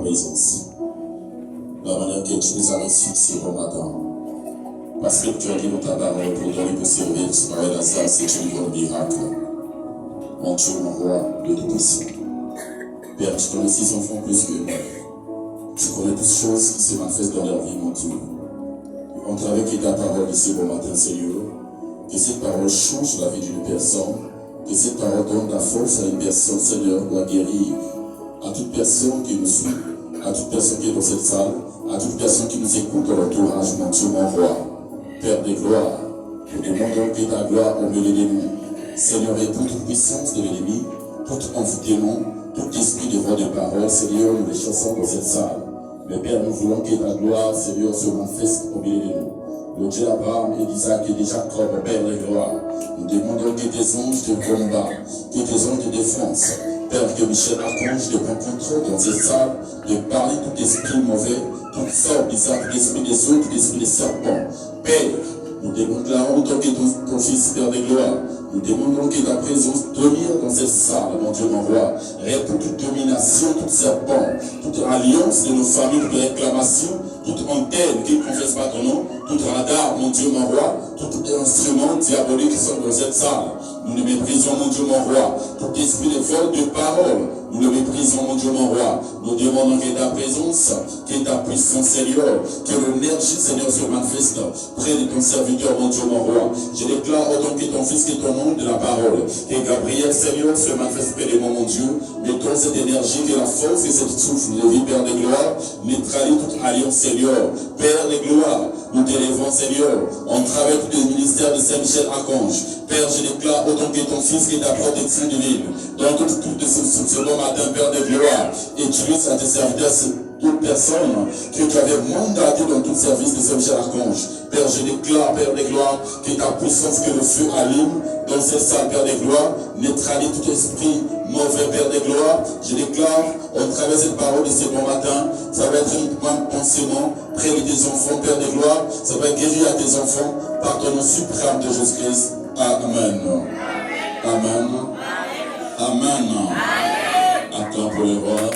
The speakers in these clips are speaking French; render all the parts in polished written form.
présence. La manière que tu nous as reçus ici au matin. Parce que tu as dit dans ta parole pour donner pour servir, tu m'avais la ça, c'est une grande miracle. Mon Dieu, mon roi, de tout-puissant. Père, tu connais 6 enfants plus que moi. Tu connais toutes choses qui se manifestent dans leur vie, mon Dieu. On travaille avec ta parole ici au matin, Seigneur. Que cette parole change la vie d'une personne. Que cette parole donne la force à une personne, Seigneur, pour guérir. À toute personne qui nous suit, à toute personne qui est dans cette salle, à toute personne qui nous écoute dans l'entourage, mon Dieu, mon roi. Père de gloire, nous demandons que ta gloire au milieu de nous. Seigneur, et pour toute puissance de l'ennemi, tout envoûtement, tout esprit de voix de parole, Seigneur, nous les chassons dans cette salle. Mais Père, nous voulons que ta gloire, Seigneur, se manifeste au milieu de nous. Le Dieu d'Abraham et d'Isaac et de Jacob, Père de gloire, nous demandons que tes anges te combattent, que tes anges te défendent. Père, que Michel Archange te prend contrôle dans cette salle, de parler tout esprit mauvais, toute sorte bizarre, tout esprit des eaux, tout esprit des serpents. Père, nous déclarons autant que ton Fils, Père de gloire, nous demandons que ta présence domine dans cette salle, mon Dieu, mon roi. Réponds toute domination, tout serpent, toute alliance de nos familles, toute réclamation, toute antenne qui ne confesse pas ton nom, tout radar, mon Dieu, mon roi, tout instrument diabolique qui sont dans cette salle. Nous le méprisons, mon Dieu, mon roi. Tout esprit de vol de parole, nous le méprisons, mon Dieu, mon roi. Nous demandons que ta présence, que ta puissance, Seigneur, que l'énergie, Seigneur, se manifeste près de ton serviteur, mon Dieu, mon roi. Je déclare autant que ton Fils, que ton nom de la parole. Que Gabriel, Seigneur, se manifeste près de moi, mon Dieu. Mettons cette énergie, que la force et cette souffle de vie, Père de gloire, neutralise toute alliance, Seigneur. Père de gloire, nous t'élèvons, Seigneur. On travaille tout le ministère de Saint-Michel Archange. Père, je déclare autant que ton Fils, que ta protection divine. Dans tout ce bon matin, Père de gloire, utilise à tes serviteurs toute personne que tu avais mandaté dans tout service de Saint-Michel Archange. Père, je déclare, Père de gloire, que ta puissance, que le feu allume dans cette salle, Père de gloire, neutralise tout esprit mauvais, Père de gloire. Je déclare, on traverse cette parole de ce bon matin, ça va être un pansement près de tes enfants, Père de gloire, ça va guérir à tes enfants par ton nom suprême de Jésus-Christ. Amen. Amen. Amen. Attends pour le roi.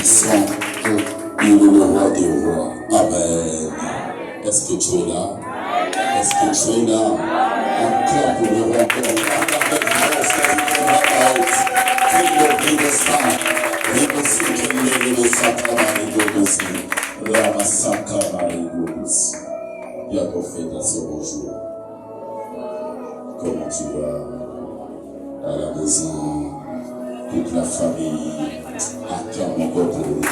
puissant, il est le roi des rois. Amen. Est-ce que tu es là? Est-ce que tu es là? Encore pour le roi. Il y a ton frère à ce bonjour. Comment tu vas? À la maison, toute la famille, acclame encore pour lui.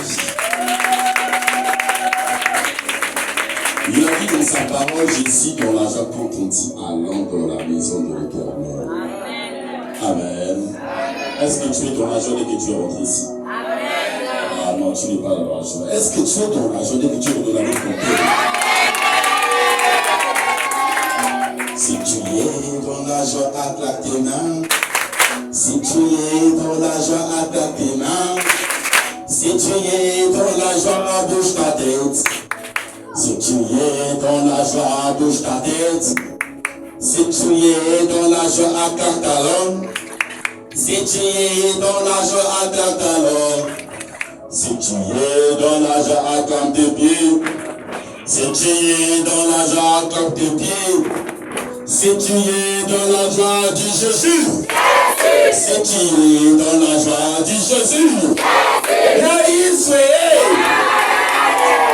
Il a dit dans sa parole, je suis dans l'argent quand on dit allons dans la maison de l'Éternel. Amen. Est-ce que tu es dans la journée que tu es rentré ici? Ah non, tu n'es pas dans la journée. Est-ce que tu es dans la journée que tu es retourné avec ton père? Si tu es dans la joie, acclame tes mains. Si tu es dans la joie, acclame tes mains. Si tu es dans la joie, bouge ta tête. Si tu es dans la joie, bouge ta tête. Si tu es dans la joie, acclame ta langue. Si tu es dans la joie, acclame ta langue. Si tu es dans la joie, acclame tes pieds. Si tu es dans la joie, acclame tes pieds. Si tu es dans la joie, dis Jésus. Si tu es dans la joie, dis Jésus. Naïs,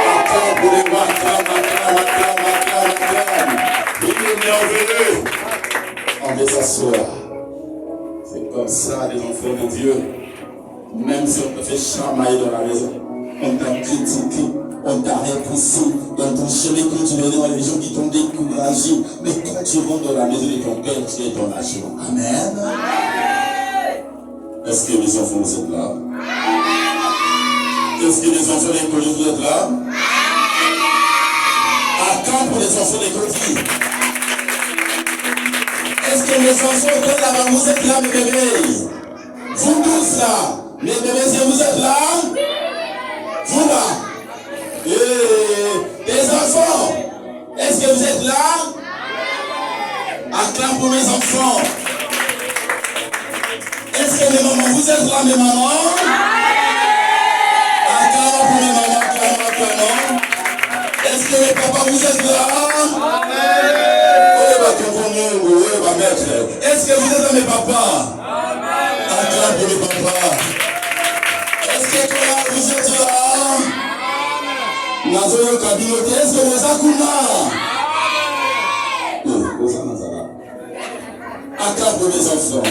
acclame pour les rois, acclame. Il est bienvenu. On va s'asseoir. C'est comme ça, les enfants de Dieu. Même si on te fait chamailler dans la maison, on t'a critiqué, on t'a repoussé, dans ton chemin quand tu venais dans les gens qui t'ont découragé. Mais quand tu rentres dans la maison de ton père, tu es dans la joie. Amen. Est-ce que les enfants vous êtes là? Est-ce que les enfants d'école vous êtes là? À quand pour les enfants d'école? Est-ce que les enfants de là-bas vous êtes là, mes bébés? Vous tous là, mes bébés, est-ce que vous êtes là? Vous là? Les enfants, est-ce que vous êtes là? Acclame pour mes enfants. Est-ce que mes mamans, vous êtes là, mes mamans? Acclame pour mes mamans, acclame. Est-ce que mes papas, vous êtes là? Est-ce que vous êtes là, mes papas? Acclame pour mes papas. Est-ce que toi, vous êtes là? Nazoyo Kabinote, est-ce que vous êtes là? Acclame pour mes enfants.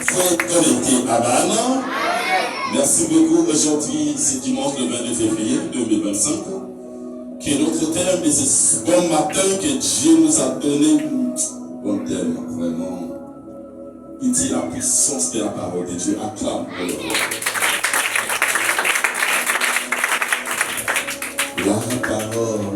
Faut être connecté. Amen. Merci beaucoup. Aujourd'hui, c'est dimanche le 22 février 2025. Qui est notre thème de ce bon matin que Dieu nous a donné. Bon thème, vraiment. Il dit la puissance de la parole de Dieu. Acclame pour le roi. La parole.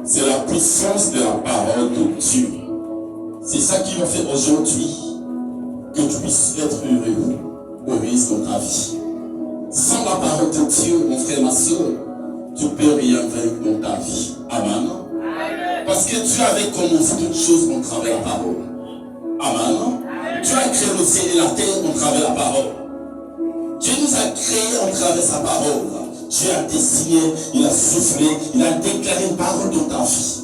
C'est la puissance de la parole de Dieu. C'est ça qui va faire aujourd'hui que tu puisses être heureux, heureuse dans ta vie. Sans la parole de Dieu, mon frère, ma soeur, tu ne peux rien faire dans ta vie. Amen. Parce que Dieu avait commencé toutes choses en travers la parole. Amen. Dieu a créé le ciel et la terre en travers la parole. Dieu nous a créés en travers sa parole. Dieu a dessiné, il a soufflé, il a déclaré une parole dans ta vie.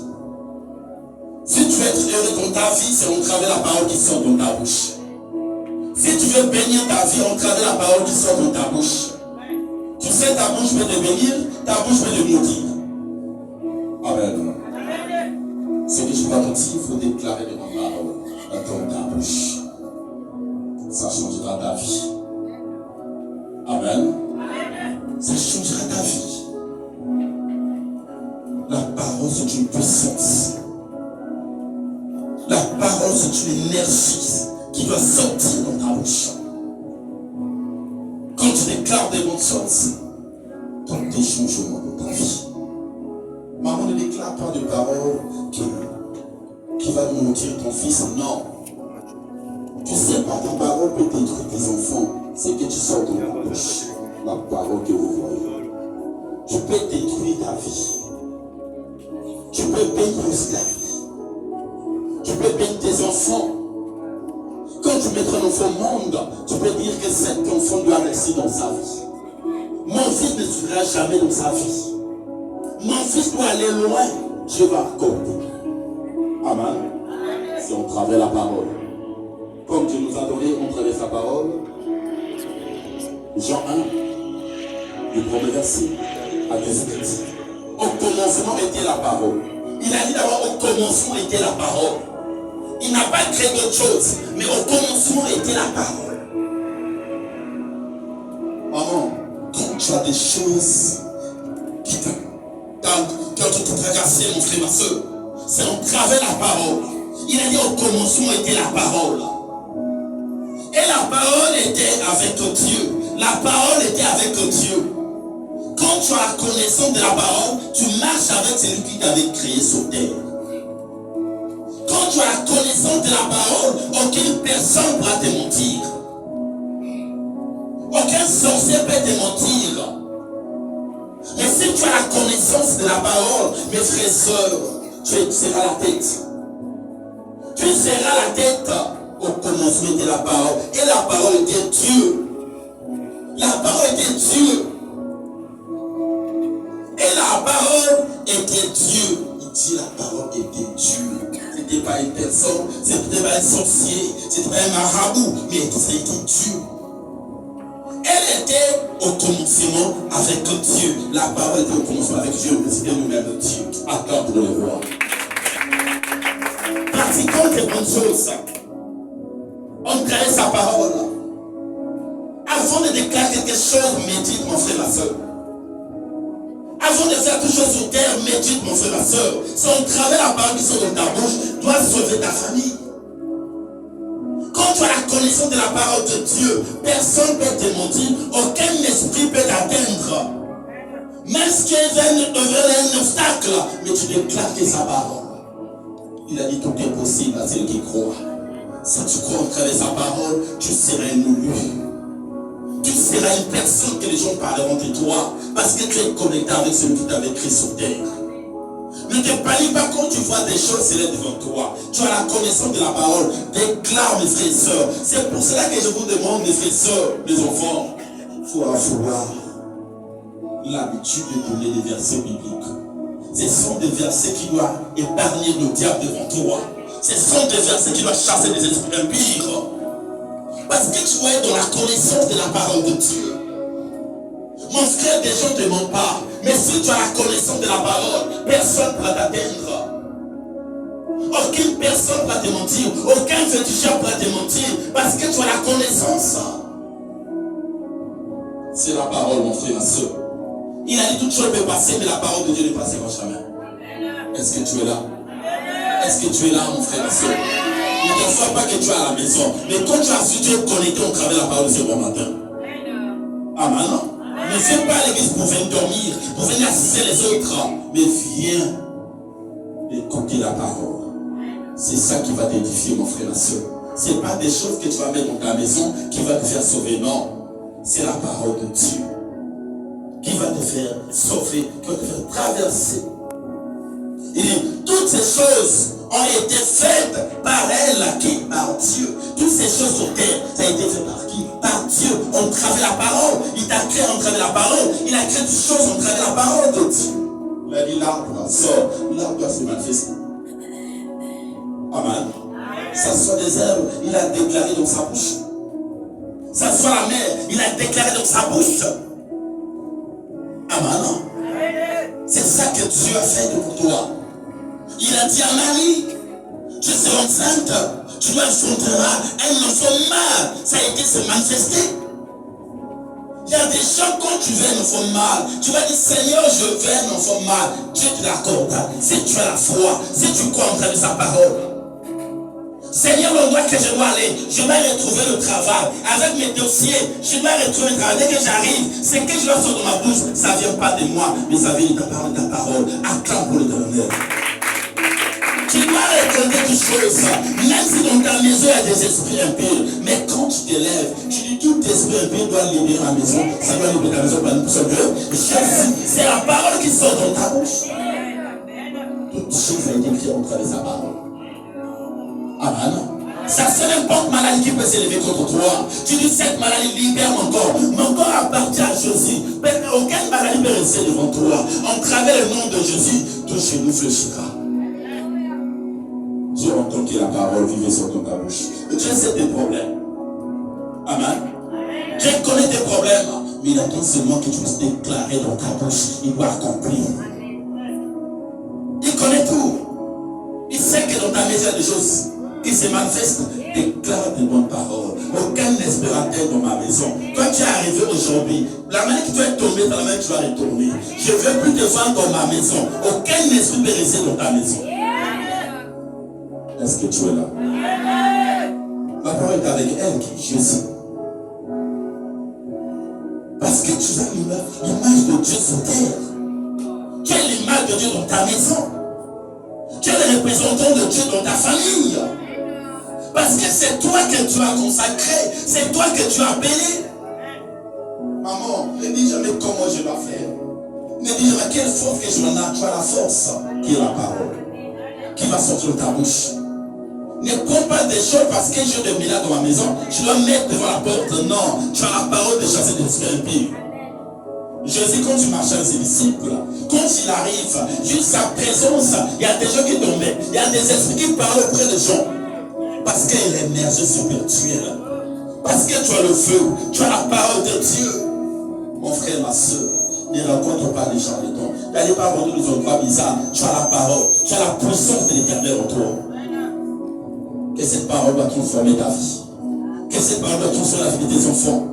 Si tu veux être heureux dans ta vie, c'est en travers la parole qui sort dans ta bouche. Si tu veux bénir ta vie, en travers la parole qui sort dans ta bouche. Tu sais, ta bouche peut te bénir, ta bouche peut te maudire. Amen. Ce que je vais te dire, il faut déclarer de ma parole dans ta bouche. Ça changera ta vie. Amen. Ça changera ta vie. La parole, c'est une puissance. La parole, c'est une énergie qui doit sortir dans ta bouche. Quand tu déclares des bonnes choses, tu as des changements dans ta vie. Maman ne déclare pas de parole qui va mentir ton fils. Non. Tu sais pas, ta parole peut détruire tes enfants. C'est que tu sors de ta bouche. La parole que vous voyez. Tu peux détruire ta vie. Tu peux bénir ta vie. Tu peux bénir tes enfants. Quand tu mettras un enfant au monde, tu peux dire que cet enfant doit rester dans sa vie. Mon fils ne sera jamais dans sa vie. Mon fils doit aller loin. Je vais accorder. Amen. Si on travaille la parole. Comme Dieu nous a donné, on travaille sa parole. Jean 1, le premier verset à 18. Au commencement était la parole. Il a dit d'abord au commencement était la parole. Il n'a pas créé d'autre chose, mais au commencement était la parole. Maman, quand tu as des choses qui te tracassent, mon frère, ma soeur, c'est en travers la parole. Il a dit au commencement était la parole. Et la parole était avec Dieu. La parole était avec Dieu. Quand tu as la connaissance de la parole, tu marches avec celui qui t'avait créé sur terre. Quand tu as la connaissance de la parole, aucune personne ne pourra te mentir. Aucun sorcier peut te mentir. Mais si tu as la connaissance de la parole, mes frères et sœurs, tu seras la tête. Tu seras la tête. Au commencement de la parole. Et la parole était Dieu. La parole était Dieu. Et la parole était Dieu. Il dit la parole était Dieu. Ce n'était pas une personne, ce n'était pas un sorcier, ce n'était pas un marabout, mais c'était Dieu. Elle était au commencement avec Dieu. La parole était au commencement avec Dieu, mais c'était nous-mêmes Dieu. Attendre le roi. Pratiquons des bonnes choses. On crée sa parole. Avant de déclarer quelque chose, médite mon frère, ma soeur. Avant de faire quelque chose sur terre, médite mon frère, ma soeur. Son travail, la parole qui sort de ta bouche doit sauver ta famille. Quand tu as la connaissance de la parole de Dieu, personne ne peut te mentir, aucun esprit peut t'atteindre. Même si tu es un obstacle, mais tu déclares que sa parole. Il a dit tout est possible à celui qui croit. Si tu crois en travers sa parole, tu seras un élu. Tu seras une personne que les gens parleront de toi. Parce que tu es connecté avec celui qui t'avait créé sur terre. Ne te panique pas quand tu vois des choses s'élèvent devant toi. Tu as la connaissance de la parole. Déclare, mes frères et sœurs. C'est pour cela que je vous demande, mes frères et sœurs, mes enfants, il faut avoir l'habitude de donner des versets bibliques. Ce sont des versets qui doivent épargner le diable devant toi. Ce sont des versets qui doivent chasser des esprits impurs. Parce que tu es dans la connaissance de la parole de Dieu. Mon frère, des gens ne te mentent pas. Mais si tu as la connaissance de la parole, personne ne pourra t'atteindre. Aucune personne ne pourra te mentir. Aucun féticheur ne pourra te mentir. Parce que tu as la connaissance. C'est la parole, mon frère, ma soeur. Il a dit toute chose peut passer, mais la parole de Dieu ne passera jamais. Est-ce que tu es là? Est-ce que tu es là, mon frère, ma soeur? Ne t'assois pas que tu es à la maison. Mais quand tu as su, tu es connecté au travers de la parole de ce bon matin. Amen. Ne viens pas à l'église pour venir dormir, pour venir assister les autres. Mais viens écouter la parole. C'est ça qui va t'édifier, mon frère, ma soeur. Ce n'est pas des choses que tu vas mettre dans ta maison qui va te faire sauver. Non. C'est la parole de Dieu qui va te faire sauver, qui va te faire traverser. Il dit, toutes ces choses ont été faites par elle, qui? Par Dieu. Toutes ces choses sur terre, ça a été fait par qui? Par Dieu. On travers la parole. Il t'a créé en travers la parole. Il a créé toutes choses en travers la parole de Dieu. Il a dit l'arbre sort. L'arbre doit se manifester. Amen. Ça soit des herbes, il a déclaré dans sa bouche. Ça soit la mer, il a déclaré dans sa bouche. Amen. C'est ça que Dieu a fait pour toi. Il a dit à Marie, Tu seras enceinte, tu enfanteras un enfant mâle. Ça a été se manifester. Il y a des gens, quand tu veux un enfant mâle, tu vas dire Seigneur, je veux un enfant mâle. Dieu te l'accorde. Si tu as la foi, si tu crois en sa parole. Seigneur, l'endroit que je dois aller, je vais retrouver le travail. Avec mes dossiers, je dois retrouver le travail. Dès que j'arrive, c'est que je dois sortir de ma bouche. Ça ne vient pas de moi, mais ça vient de ta parole. Acclame pour l'Éternel. Tu dois reconnaître quelque chose. Même si dans ta maison, il y a des esprits impurs. Mais quand tu te lèves, tu dis tout esprit impur doit libérer la maison. Ça doit libérer ta maison parce que c'est la parole qui sort dans ta bouche. Toute chose a été créée au travers de sa parole. Amen. Ça c'est n'importe maladie qui peut s'élever contre toi. Tu dis cette maladie libère mon corps. Mon corps appartient à Jésus. Aucune maladie peut rester devant toi. En travers le nom de Jésus, tout chez nous fléchira. Dieu entend que la parole vive sur ta bouche. Dieu sait tes problèmes. Amen. Dieu connaît tes problèmes. Mais il attend seulement que tu puisses déclarer dans ta bouche. Il doit accomplir. Il connaît tout. Il sait que dans ta maison, il y a des choses qui se manifestent. Déclare des bonnes paroles. Aucun esprit à terre dans ma maison. Toi, tu es arrivé aujourd'hui. La manière que tu es tombé, dans la manière que tu vas retourner. Je ne veux plus te voir dans ma maison. Aucun esprit peut rester dans ta maison. Est-ce que tu es là? La parole est avec elle qui est Jésus. Parce que tu as l'image de Dieu sur terre. Tu as l'image de Dieu dans ta maison. Tu es le représentant de Dieu dans ta famille. Parce que c'est toi que tu as consacré. C'est toi que tu as appelé. Maman, ne dis jamais comment je dois faire. Ne dis jamais quelle force que je dois avoir. Tu as la force qui est la parole. Qui va sortir de ta bouche. Ne prends pas des choses parce que j'ai des miracles dans ma maison. Je dois mettre devant la porte. Non, tu as la parole de chasser des esprits impies. Jésus, quand tu marchais avec ses disciples, quand il arrive, juste sa présence, il y a des gens qui tombaient. Il y a des esprits qui parlent auprès des gens. Parce qu'elle est émergée spirituelle. Parce que tu as le feu, tu as la parole de Dieu. Mon frère, ma soeur, ne rencontre pas les gens de ton. N'allez pas voir tous les endroits bizarres. Tu as la parole, tu as la puissance de l'Éternel en toi. Que cette parole va transformer ta vie. Que cette parole va transformer la vie de tes enfants.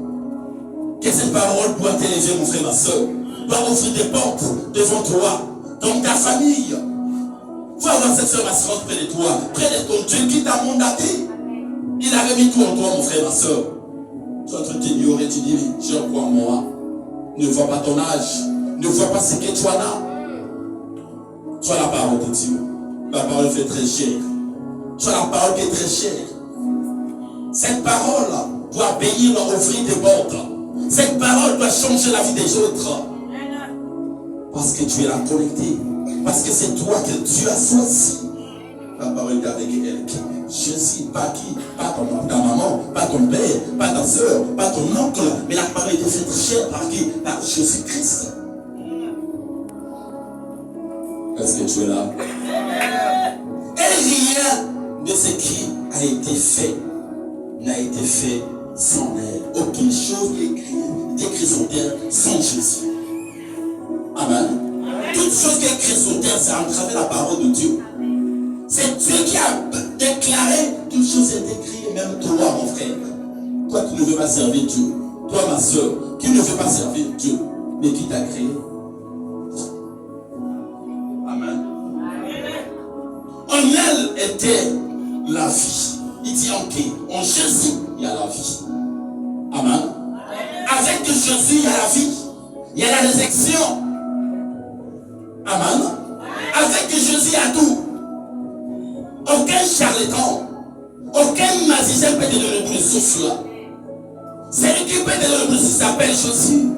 Que cette parole doit t'élever, mon frère, ma soeur. Doit ouvrir des portes devant toi, dans ta famille. Faut avoir cette soeur assurance près de toi, près de ton Dieu qui t'a mandaté. Il avait mis tout en toi, mon frère, ma soeur. Tu es en train de t'ignorer, tu dis, je crois en moi. Ne vois pas ton âge. Ne vois pas ce que tu as là. Tu as la parole de Dieu. La parole fait très cher. Tu as la parole qui est très chère. Cette parole doit bénir, ouvrir des portes. Cette parole doit changer la vie des autres. Parce que tu es là connecté. Parce que c'est toi que Dieu a choisi. La parole est avec elle. Jésus, pas qui? Pas ta maman, pas ton père, pas ta soeur, pas ton oncle. Mais la parole est faite chère par qui? Par Jésus-Christ. Est-ce que tu es là? Et rien de ce qui a été fait n'a été fait sans elle. Aucune chose qui est écrite sur terre sans Jésus. Amen. Toute chose qui est écrite sur terre, c'est à travers la parole de Dieu. C'est Dieu qui a déclaré toute chose est écrite, même toi, mon frère. Toi qui ne veux pas servir Dieu. Toi, ma soeur, qui ne veut pas servir Dieu, mais qui t'a créé. Amen. En elle était la vie. Il dit en qui? En Jésus, il y a la vie. Amen. Avec Jésus, il y a la vie. Il y a la résurrection. Amen. Avec Jésus, il y a tout. Aucun charlatan, aucun magicien peut te donner le souffle. C'est lui qui peut te donner le souffle, s'appelle Jésus.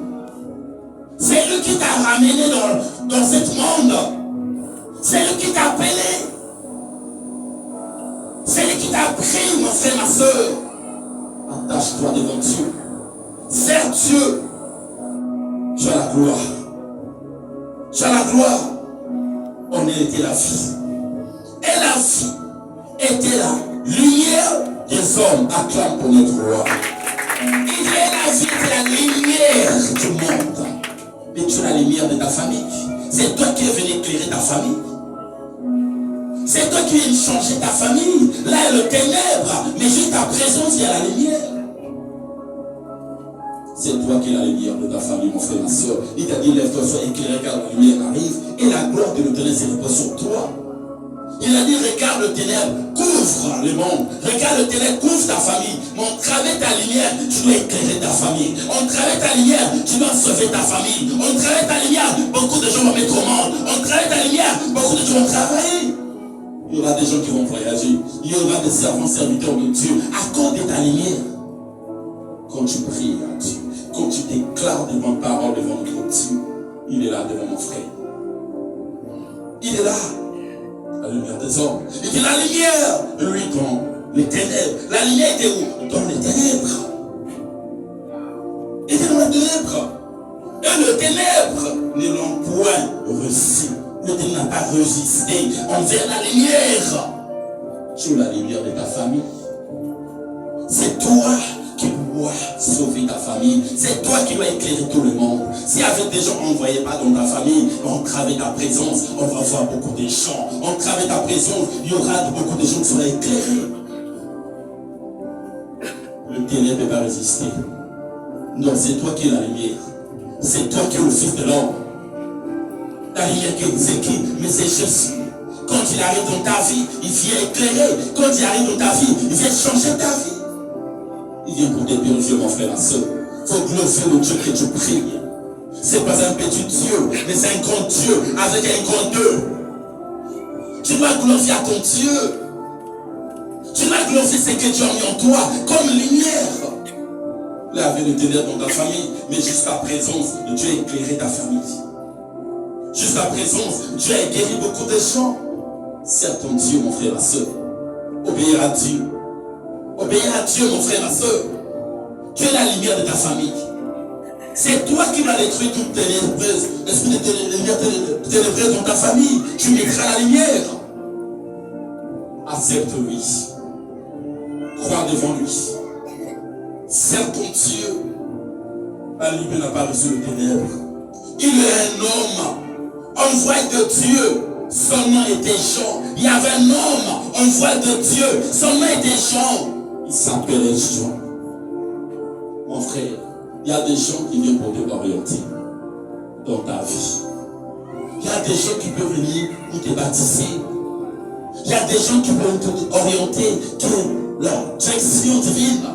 C'est lui qui t'a ramené dans ce monde. C'est lui qui t'a appelé. C'est lui qui t'a pris, mon frère, ma soeur. Attache-toi devant Dieu. Sers Dieu. Tu as la gloire. Tu as la gloire. On était la vie. Et la vie était la lumière des hommes. Acclame pour notre roi. Il dit la vie était la lumière du monde. Mais tu es la lumière de ta famille. C'est toi qui es venu éclairer ta famille. C'est toi qui viens changer ta famille. Là, il y a le ténèbre, mais juste ta présence, il y a la lumière. C'est toi qui es la lumière de ta famille, mon frère, ma soeur. Il t'a dit, lève-toi, sois éclairé, car la lumière arrive. Et la gloire de l'Éternel se repose sur toi. Il a dit, regarde le ténèbre, couvre le monde. Regarde le ténèbre, couvre ta famille. Mais en travers ta lumière, tu dois éclairer ta famille. En travers ta lumière, tu dois sauver ta famille. En travers ta lumière, beaucoup de gens vont mettre au monde. En travers ta lumière, beaucoup de gens vont travailler. Il y aura des gens qui vont voyager. Il y aura des servants, serviteurs de Dieu. À cause de ta lumière. Quand tu pries à Dieu, quand tu déclares devant parole, devant notre Dieu, il est là devant mon frère. Il est là. La lumière des hommes. Il dit la lumière, lui, dans les ténèbres. La lumière était où? Dans les ténèbres. Il était dans les ténèbres. Et le ténèbre ne l'ont point reçu. Le ténèbre n'a pas résisté envers la lumière. Tu es la lumière de ta famille. C'est toi qui dois sauver ta famille. C'est toi qui dois éclairer tout le monde. Si avec des gens on ne voyait pas dans ta famille, on travers ta présence, on va voir beaucoup de gens. On travers ta présence, il y aura beaucoup de gens qui seront éclairés. Le ténèbre ne peut pas résister. Non, c'est toi qui es la lumière. C'est toi qui es le Fils de l'homme. La lumière c'est qui? Mais c'est Jésus. Quand il arrive dans ta vie, il vient éclairer. Quand il arrive dans ta vie, il vient changer ta vie. Il vient pour t'épurger, mon frère, ma soeur. Il faut glorifier le Dieu que tu pries. C'est pas un petit Dieu, mais c'est un grand Dieu avec un grand Dieu. Tu dois glorifier à ton Dieu. Tu dois glorifier ce que Dieu a mis en toi comme lumière. Là, avec le ténèbre dans ta famille, mais juste ta présence, Dieu a éclairé ta famille. Juste ta présence, Dieu a guéri beaucoup de gens. Sers ton Dieu, mon frère, ma soeur. Obéir à Dieu. Obéir à Dieu, mon frère, ma soeur. Tu es la lumière de ta famille. C'est toi qui vas détruire toute ténébreuse. L'esprit de lumière ténébreuse dans ta famille. Tu mettras la lumière. Accepte-lui. Crois devant lui. Sers ton Dieu. La lumière n'a pas reçu le ténèbre. Il est un homme. Envoyé de Dieu. Son nom était Jean. Il y avait un homme envoyé de Dieu. Son nom était Jean. Il s'appelait Jean. Mon frère, il y a des gens qui viennent pour te orienter dans ta vie. Il y a des gens qui peuvent venir pour te baptiser. Il y a des gens qui peuvent t'orienter que leur direction divine.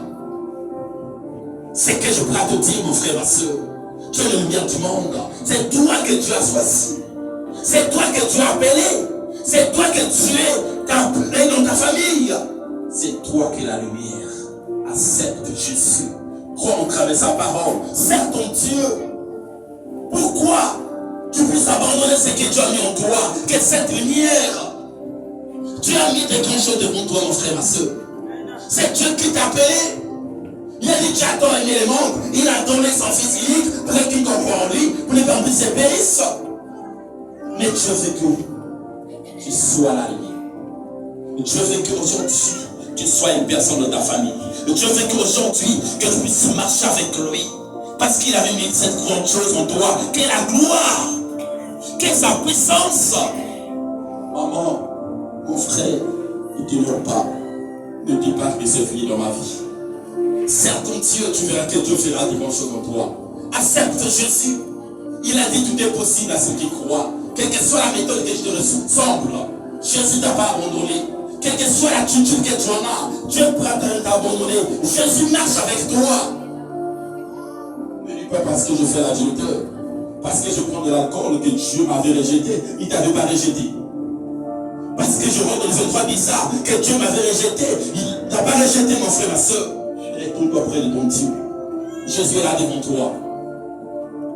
C'est que je pourrais te dire, mon frère, ma soeur. Tu es la lumière du monde. C'est toi que tu as choisi. C'est toi que tu as appelé. C'est toi que tu as appelé dans ta famille. C'est toi qui es la lumière. Accepte Jésus. Crois en travers sa parole. Sers ton Dieu. Pourquoi tu puisses abandonner ce que Dieu a mis en toi, que cette lumière. Dieu a mis des grandes choses devant toi, mon frère, ma soeur. C'est Dieu qui t'a appelé. Il a dit, tu as tant aimé les mondes. Il a donné son Fils unique pour qu'il comprenne en lui, pour les permis se périssent. Mais Dieu veut que tu sois la lumière. Dieu veut qu'aujourd'hui, tu sois une personne de ta famille. Dieu veut qu'aujourd'hui, que tu puisses marcher avec lui. Parce qu'il avait mis cette grande chose en toi, qu'est la gloire, qu'est sa puissance. Maman, mon frère, ne t'éloigne pas. Ne dis pas que c'est fini dans ma vie. Sers ton Dieu, tu verras que Dieu fera des grandes choses en toi. Accepte Jésus. Il a dit tout est possible à ceux qui croient. Quelle que soit la méthode que je te ressemble, Jésus t'a pas abandonné. Quelle que soit l'attitude que tu en as, Dieu ne pourra pas t'abandonner. Jésus marche avec toi. Ne dis pas parce que je fais l'adultère, parce que je prends de l'alcool que Dieu m'avait rejeté. Il ne t'avait pas rejeté. Parce que je rentre dans les endroits bizarres que Dieu m'avait rejeté. Il ne t'a pas rejeté, mon frère, ma soeur. Retourne-toi près de ton Dieu. Jésus est là devant toi.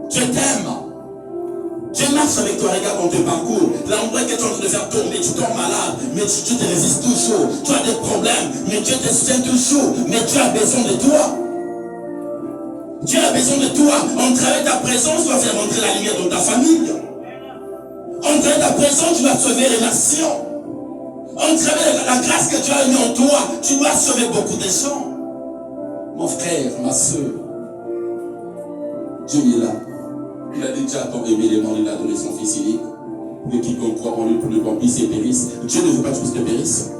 Dieu t'aime. Dieu marche avec toi, regarde dans tes parcours. L'endroit que tu es en train de faire tomber, tu tombes malade, mais Dieu te résiste toujours. Tu as des problèmes, mais Dieu te soutient toujours. Mais Dieu a besoin de toi. Dieu a besoin de toi. En travers de ta présence, tu vas faire rentrer la lumière dans ta famille. En travers de ta présence, tu vas sauver les nations. En travers de la grâce que Dieu a mis en toi, tu dois sauver beaucoup de gens. Mon frère, ma soeur, Dieu est là. Il a déjà tant aimé les mondes, il a donné son Fils unique que quiconque croit en lui pour ne pas puisse et périsse. Dieu ne veut pas que tu puisses périsses.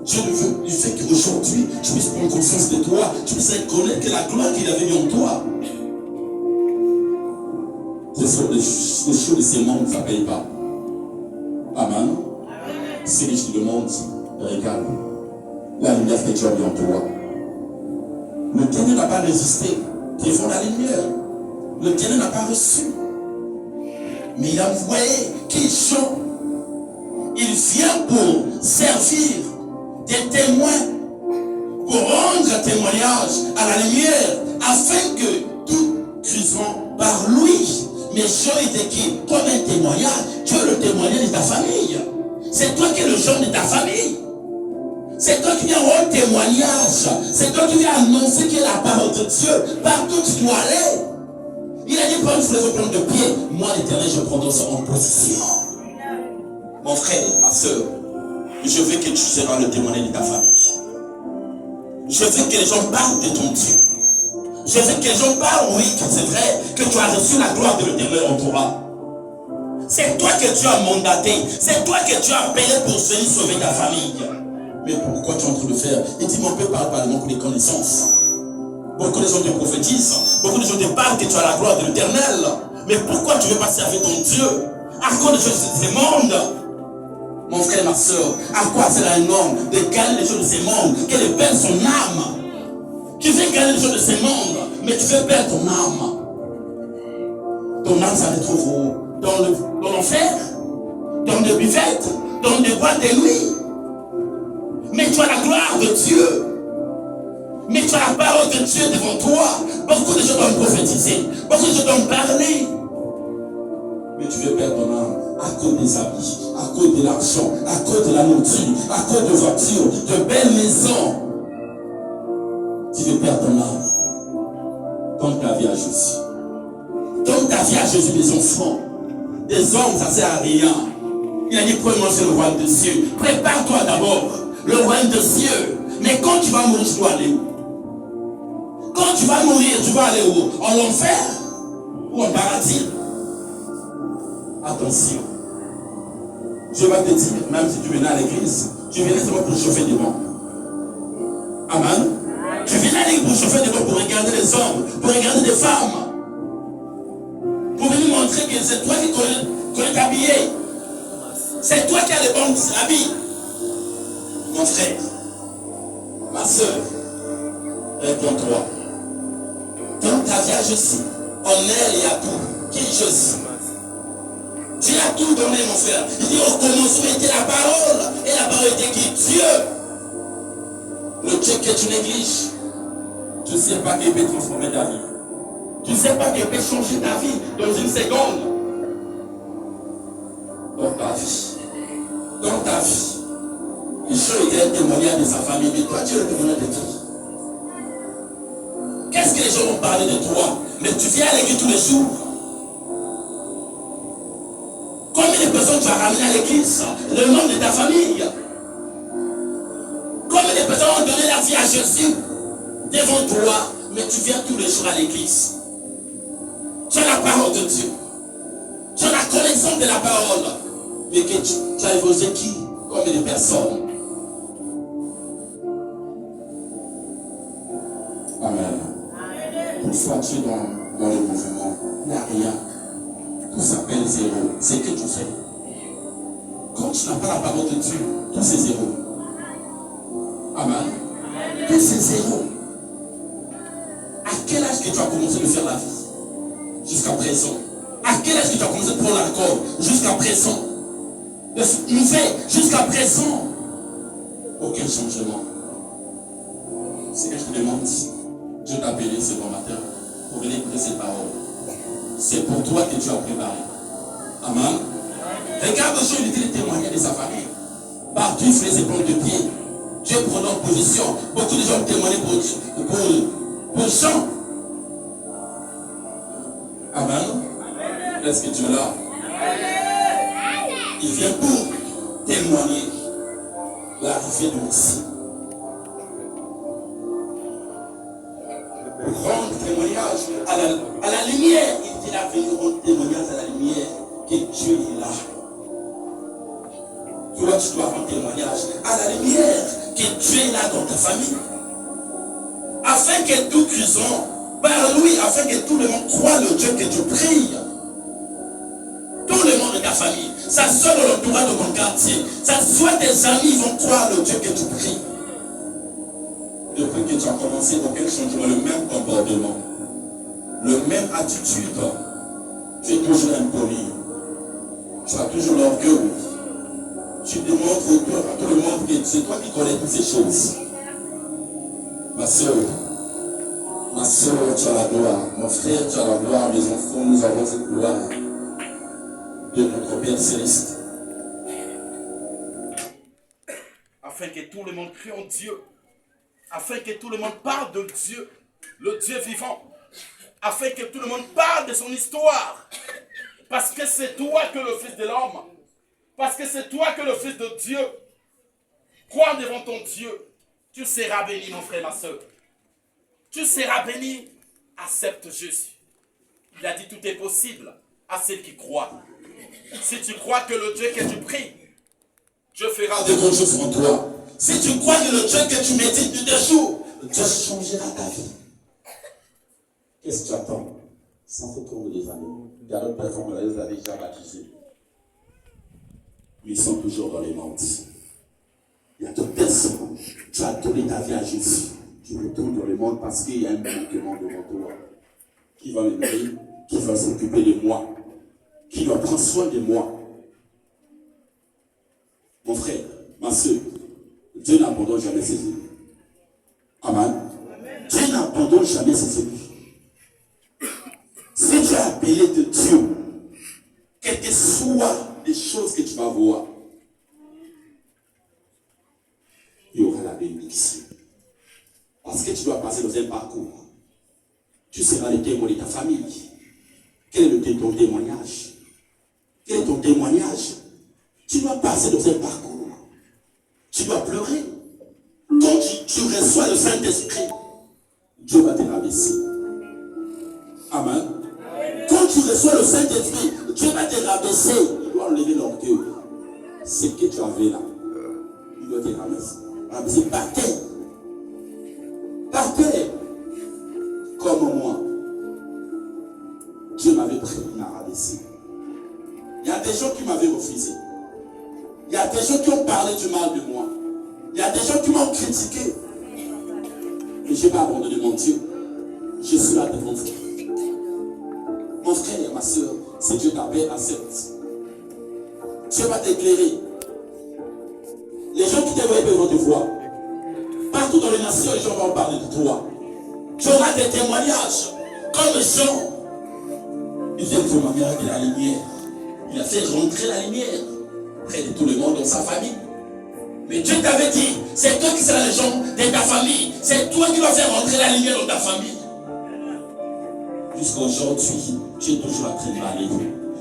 Dieu veut qu'aujourd'hui, tu puisses prendre conscience de toi, tu puisses reconnaître que la gloire qu'il avait mis en toi. Les choses de ces mondes, ça ne paye pas. Amen. C'est riche le monde, regarde. La lumière que tu as mis en toi. Le ténèbre n'a pas résisté devant la lumière. Le ténèbre n'a pas reçu. Mais il a envoyé qui chante. Il vient pour servir des témoins, pour rendre témoignage à la lumière, afin que tout crieront par lui. Mais Jean était qui? Comme un témoignage, tu es le témoignage de ta famille. C'est toi qui es le genre de ta famille. C'est toi qui viens rendre témoignage. C'est toi qui viens annoncer qu'il y a la parole de Dieu. Partout où tu dois aller. Il a dit, prends le prendre de pied. Moi, l'Éternel, je prends dans en position. Mon frère, ma soeur, je veux que tu seras le témoignage de ta famille. Je veux que les gens parlent de ton Dieu. Je veux que les gens parlent, oui, que c'est vrai, que tu as reçu la gloire de l'Éternel en toi. C'est toi que tu as mandaté. C'est toi que tu as appelé pour venir sauver ta famille. Mais pourquoi tu es en train de faire? Il dit, mon père parle par le manque de connaissances. Beaucoup de gens te prophétisent. Beaucoup de gens te parlent que tu as la gloire de l'Éternel. Mais pourquoi tu veux pas servir ton Dieu? À quoi de choses de ce monde? Mon frère et ma soeur, à quoi sert un homme de gagner les choses de ce monde, qu'elle perd son âme? Tu veux gagner les choses de ce monde, mais tu veux perdre ton âme. Ton âme, ça se trouve dans l'enfer, dans les buvettes, dans les boîtes de nuit. Mais tu as la gloire de Dieu. Mais tu as la parole de Dieu devant toi. Beaucoup de gens t'ont prophétisé. Beaucoup de gens t'ont parlé. Mais tu veux perdre ton âme à cause des habits, à cause de l'argent, à cause de la nourriture, à cause de voitures, de belles maisons. Tu veux perdre ton âme. Donne ta vie à Jésus. Donne ta vie à Jésus, les enfants. Des hommes, ça ne sert à rien. Il a dit, prenez-moi sur le royaume des cieux. Prépare-toi d'abord. Le royaume des cieux. Mais quand tu vas mourir, tu dois aller où? Quand tu vas mourir, tu vas aller où? En enfer ou en paradis? Attention. Je vais te dire, même si tu venais à l'église, tu venais seulement pour chauffer des bancs. Amen. Tu venais à l'église pour chauffer des bancs, pour regarder les hommes, pour regarder les femmes. Pour venir montrer que c'est toi qui connais t'habiller. C'est toi qui as les bons habits. Mon frère, ma soeur, réponds-toi. Dans ta vie à Jésus, en elle, il y a tout. Qui est Jésus? Tu as tout donné, mon frère. Il dit au commencement était la parole. Et la parole était qui? Dieu. Le Dieu que tu négliges. Tu ne sais pas qu'il peut transformer ta vie. Tu ne sais pas qu'il peut changer ta vie dans une seconde. Dans ta vie. Dans ta vie. Jean était un témoignage de sa famille, mais toi tu es le témoignage de qui? Qu'est-ce que les gens vont parler de toi? Mais tu viens à l'église tous les jours. Combien de personnes tu as ramené à l'église? Le nom de ta famille. Combien de personnes ont donné la vie à Jésus devant toi, mais tu viens tous les jours à l'église? Tu as la parole de Dieu. Tu as la connaissance de la parole. Mais que tu as évolué qui? Combien de personnes? Amen. Pourquoi tu es dans le mouvement? Il n'y a rien. Tout s'appelle zéro. C'est que tu fais. Quand tu n'as pas la parole de Dieu, tout c'est zéro. Amen. Tout c'est zéro. À quel âge que tu as commencé de faire la vie? Jusqu'à présent. À quel âge que tu as commencé de prendre l'alcool? Jusqu'à présent. De fumer? Jusqu'à présent. Aucun changement. C'est que je te demande. Je t'ai appelé ce bon matin pour venir écouter ces paroles. C'est pour toi que tu as préparé. Amen. Regarde Jean, il était le témoignage de sa famille. Partout, il faisait ses plantes de pied. Dieu prenant position. Beaucoup de gens ont témoigné pour Jean. Amen. Est-ce que tu es là? Il vient pour témoigner l'arrivée de Messie. Rendre témoignage à la lumière. Il dit là, venir rendre témoignage à la lumière que Dieu est là. tu dois rendre témoignage à la lumière que Dieu est là dans ta famille. Afin que tout Christian, par lui, afin que tout le monde croit le Dieu que tu pries. Tout le monde de ta famille, ça soit dans l'entourage de ton quartier, ça soit tes amis vont croire le Dieu que tu pries. Depuis que tu as commencé, aucun changement, le même comportement, le même attitude, tu es toujours impoli, tu as toujours l'orgueil, tu démontres à tout le monde que c'est toi qui connais toutes ces choses. Ma soeur, tu as la gloire, mon frère, tu as la gloire, mes enfants, nous avons cette gloire de notre Père Céleste. Afin que tout le monde crie en Dieu, afin que tout le monde parle de Dieu, le Dieu vivant, afin que tout le monde parle de son histoire, parce que c'est toi que le Fils de l'homme, parce que c'est toi que le Fils de Dieu. Crois devant ton Dieu, tu seras béni, mon frère, ma soeur. Tu seras béni, accepte Jésus. Il a dit tout est possible à ceux qui croient. Si tu crois que le Dieu que tu pries, Dieu fera de grandes choses en toi. Si tu crois que le Dieu que tu médites du jours, Dieu changera ta vie. Qu'est-ce que tu attends? Ça fait combien des années? Il y a d'autres personnes qui les a déjà baptisés. Mais ils sont toujours dans les mondes. Il y a d'autres personnes, tu as donné ta vie à Jésus. Tu retournes dans le monde parce qu'il y a un manquement devant toi. Qui va m'aimer, qui va s'occuper de moi, qui doit prendre soin de moi. Mon frère, ma soeur, Dieu n'abandonne jamais ses élus. Amen. Dieu n'abandonne jamais ses élus. Si tu es appelé de Dieu, quelles que soient les choses que tu vas voir, il y aura la bénédiction. Parce que tu dois passer dans un parcours. Tu seras le témoin de ta famille. Quel est ton témoignage? Quel est ton témoignage? Tu dois passer dans un parcours. Tu dois pleurer. Quand tu reçois le Saint-Esprit, Dieu va te rabaisser. Amen. Quand tu reçois le Saint-Esprit, Dieu va te rabaisser. Il doit enlever l'orgueil. Ce que tu avais là, il doit te rabaisser. Rabaisser par terre. Par terre. Comme moi. Dieu m'avait pris, il m'a rabaissé. Il y a des gens qui m'avaient refusé. Il y a des gens qui ont parlé du mal de moi. Il y a des gens qui m'ont critiqué. Mais je n'ai pas abandonné mon Dieu. Je suis là devant vous. Mon frère et ma soeur, si Dieu t'appelle, accepte. Dieu va t'éclairer. Les gens qui te voient vont te voir. Partout dans les nations, les gens vont parler de toi. Tu auras des témoignages. Comme Jean. Il fait le témoignage de la lumière. Il a fait rentrer la lumière près de tout le monde dans sa famille. Mais Dieu t'avait dit, c'est toi qui seras les gens de ta famille. C'est toi qui vas faire rentrer la lumière dans ta famille. Jusqu'à aujourd'hui, tu es toujours en train de parler.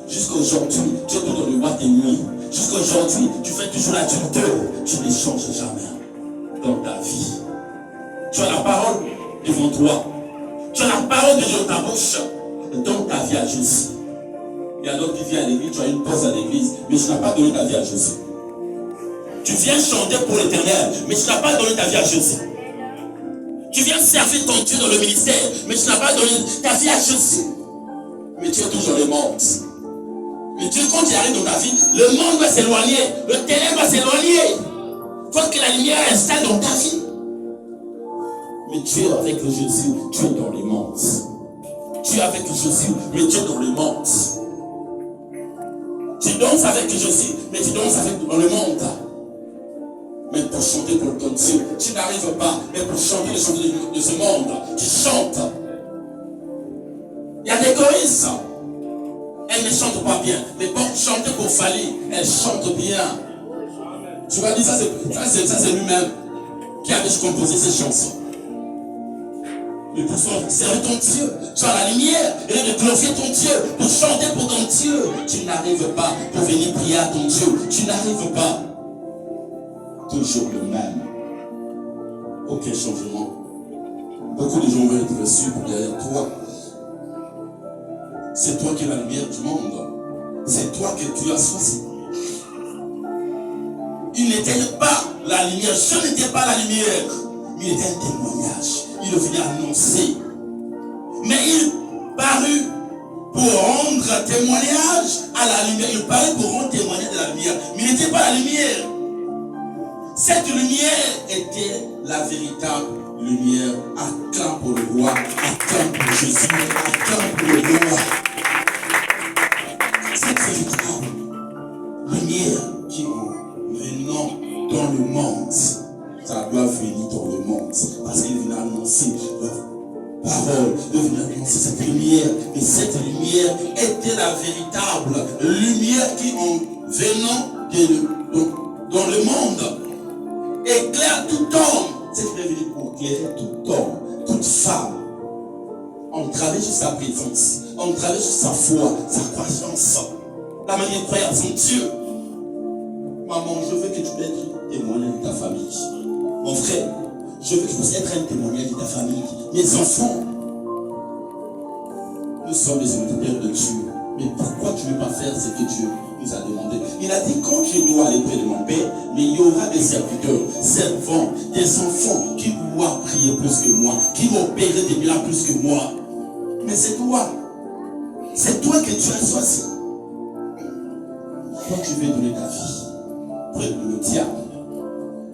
Jusqu'à aujourd'hui, tu es toujours dans le boîte des nuits. Jusqu'à aujourd'hui, tu fais toujours l'adultère. Tu ne changes jamais dans ta vie. Tu as la parole devant toi. Tu as la parole de Dieu dans ta bouche. Dans ta vie à Jésus. Il y a d'autres qui viennent à l'église, tu as une pause à l'église, mais tu n'as pas donné ta vie à Jésus. Tu viens chanter pour l'éternel, mais tu n'as pas donné ta vie à Jésus. Tu viens servir ton Dieu dans le ministère, mais tu n'as pas donné ta vie à Jésus. Mais tu es toujours le monde. Mais Dieu, quand tu arrives dans ta vie, le monde va s'éloigner, le ténèbre va s'éloigner. Il faut que la lumière installe dans ta vie. Mais tu es avec Jésus, tu es dans le monde. Tu es avec Jésus, mais tu es dans le monde. Tu danses avec Jésus, mais tu danses dans le monde. Mais pour chanter pour ton Dieu, tu n'arrives pas. Mais pour chanter les chansons de ce monde, tu chantes. Il y a des choristes. Elles ne chantent pas bien. Mais pour chanter pour Fali, elles chantent bien. Tu vas dire, ça c'est lui-même qui avait composé ces chansons. Mais pour servir ton Dieu, tu as la lumière et de glorifier ton Dieu, pour chanter pour ton Dieu. Tu n'arrives pas pour venir prier à ton Dieu. Tu n'arrives pas. Toujours le même. Aucun changement. Beaucoup de gens veulent être reçus pour derrière toi. C'est toi qui es la lumière du monde. C'est toi que tu as choisi. Il n'était pas la lumière. Je n'étais pas la lumière. Mais il était un témoignage. Il venait annoncer. Mais il parut pour rendre témoignage à la lumière. Il parut pour rendre témoignage de la lumière. Mais il n'était pas la lumière. Cette lumière était la véritable lumière. Acclame pour le roi. Acclame pour Jésus. Acclame pour le roi. Cette véritable lumière qui en venant dans le monde, ça doit venir dans le monde. Parce qu'il venait annoncer leur parole. Il venait annoncer cette lumière. Et cette lumière était la véritable lumière qui en venant dans le monde éclaire tout homme. Cette lumière venait pour éclairer tout homme, toute femme. En travers de sa présence, en travers de sa foi, sa croissance, la manière de croire en son Dieu. Maman, je veux que tu puisses être témoignage de ta famille. Mon frère, je veux que tu puisses être un témoignage de ta famille. Mes enfants, nous sommes les serviteurs de Dieu. Mais pourquoi tu ne veux pas faire ce que Dieu nous a demandé? Il a dit, quand je dois aller près de mon Père, mais il y aura des serviteurs, servants, des enfants qui doivent prier plus que moi, qui vont opérer des miracles plus que moi. Mais c'est toi. C'est toi que tu as choisi. Quand tu veux donner ta vie pour le diable,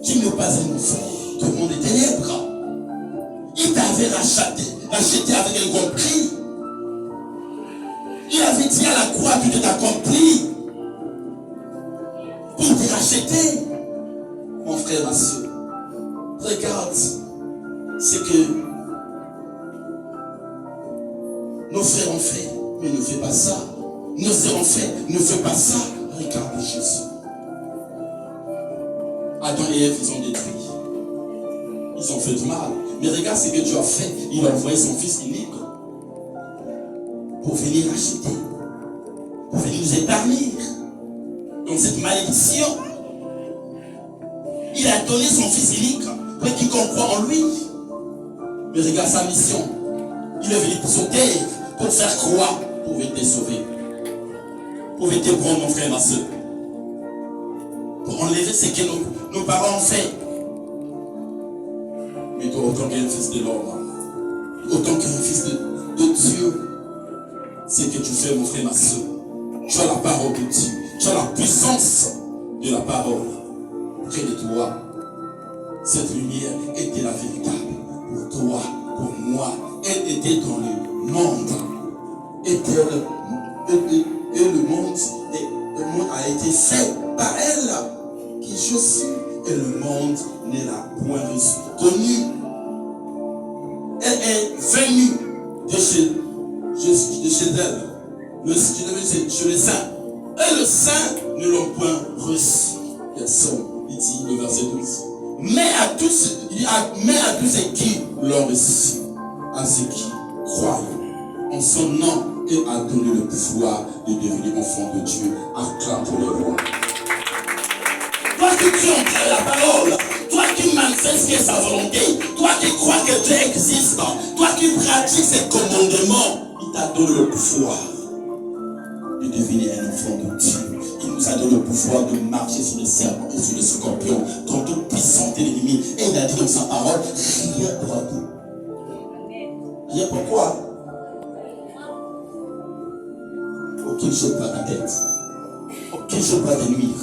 tu n'es pas un enfant du monde des ténèbres. Il t'avait racheté avec un grand prix. Il avait dit à la croix, tout est accompli. Pour te racheter. Mon frère, ma soeur, regarde ce que nos frères ont fait, mais ne fais pas ça. Nos sœurs ont fait, ne fais pas ça. Regarde Jésus. Adam et Ève, ils ont détruit. Ils ont fait du mal. Mais regarde ce que Dieu a fait. Il a envoyé son fils unique pour venir racheter, pour venir nous épargner dans cette malédiction. Il a donné son fils unique pour quiconque croit en lui. Mais regarde sa mission. Il est venu sur terre pour faire croire, pour te sauver, pour te prendre, mon frère, ma soeur, pour enlever ce que nos parents ont fait. Mais toi, autant qu'un fils de l'homme, autant qu'un fils de Dieu, ce que tu fais, mon frère, ma soeur, tu as la parole de Dieu, tu as la puissance de la parole près de toi. Cette lumière était la véritable pour toi, pour moi. Elle était dans le monde. Et le monde a été fait par elle, qui je suis, et le monde ne l'a point connue. Elle est venue de chez elle, chez les saints. Et le saint ne l'ont point reçu. Personne, il dit le verset 12. Mais à tous ceux qui l'ont reçu, à ceux qui croient en son nom, et a donné le pouvoir de devenir enfant de Dieu. Acclame pour le roi. Toi qui entends la parole, toi qui manifestes sa volonté, toi qui crois que Dieu existe, toi qui pratiques ses commandements, il t'a donné le pouvoir de devenir un enfant de Dieu. Il nous a donné le pouvoir de marcher sur les serpents et sur les scorpions, contre toute puissance de l'ennemi. Et il a dit dans sa parole, rien pour tout. Rien pourquoi? Aucune chose ne va ta tête. Aucune chose ne va te nuire.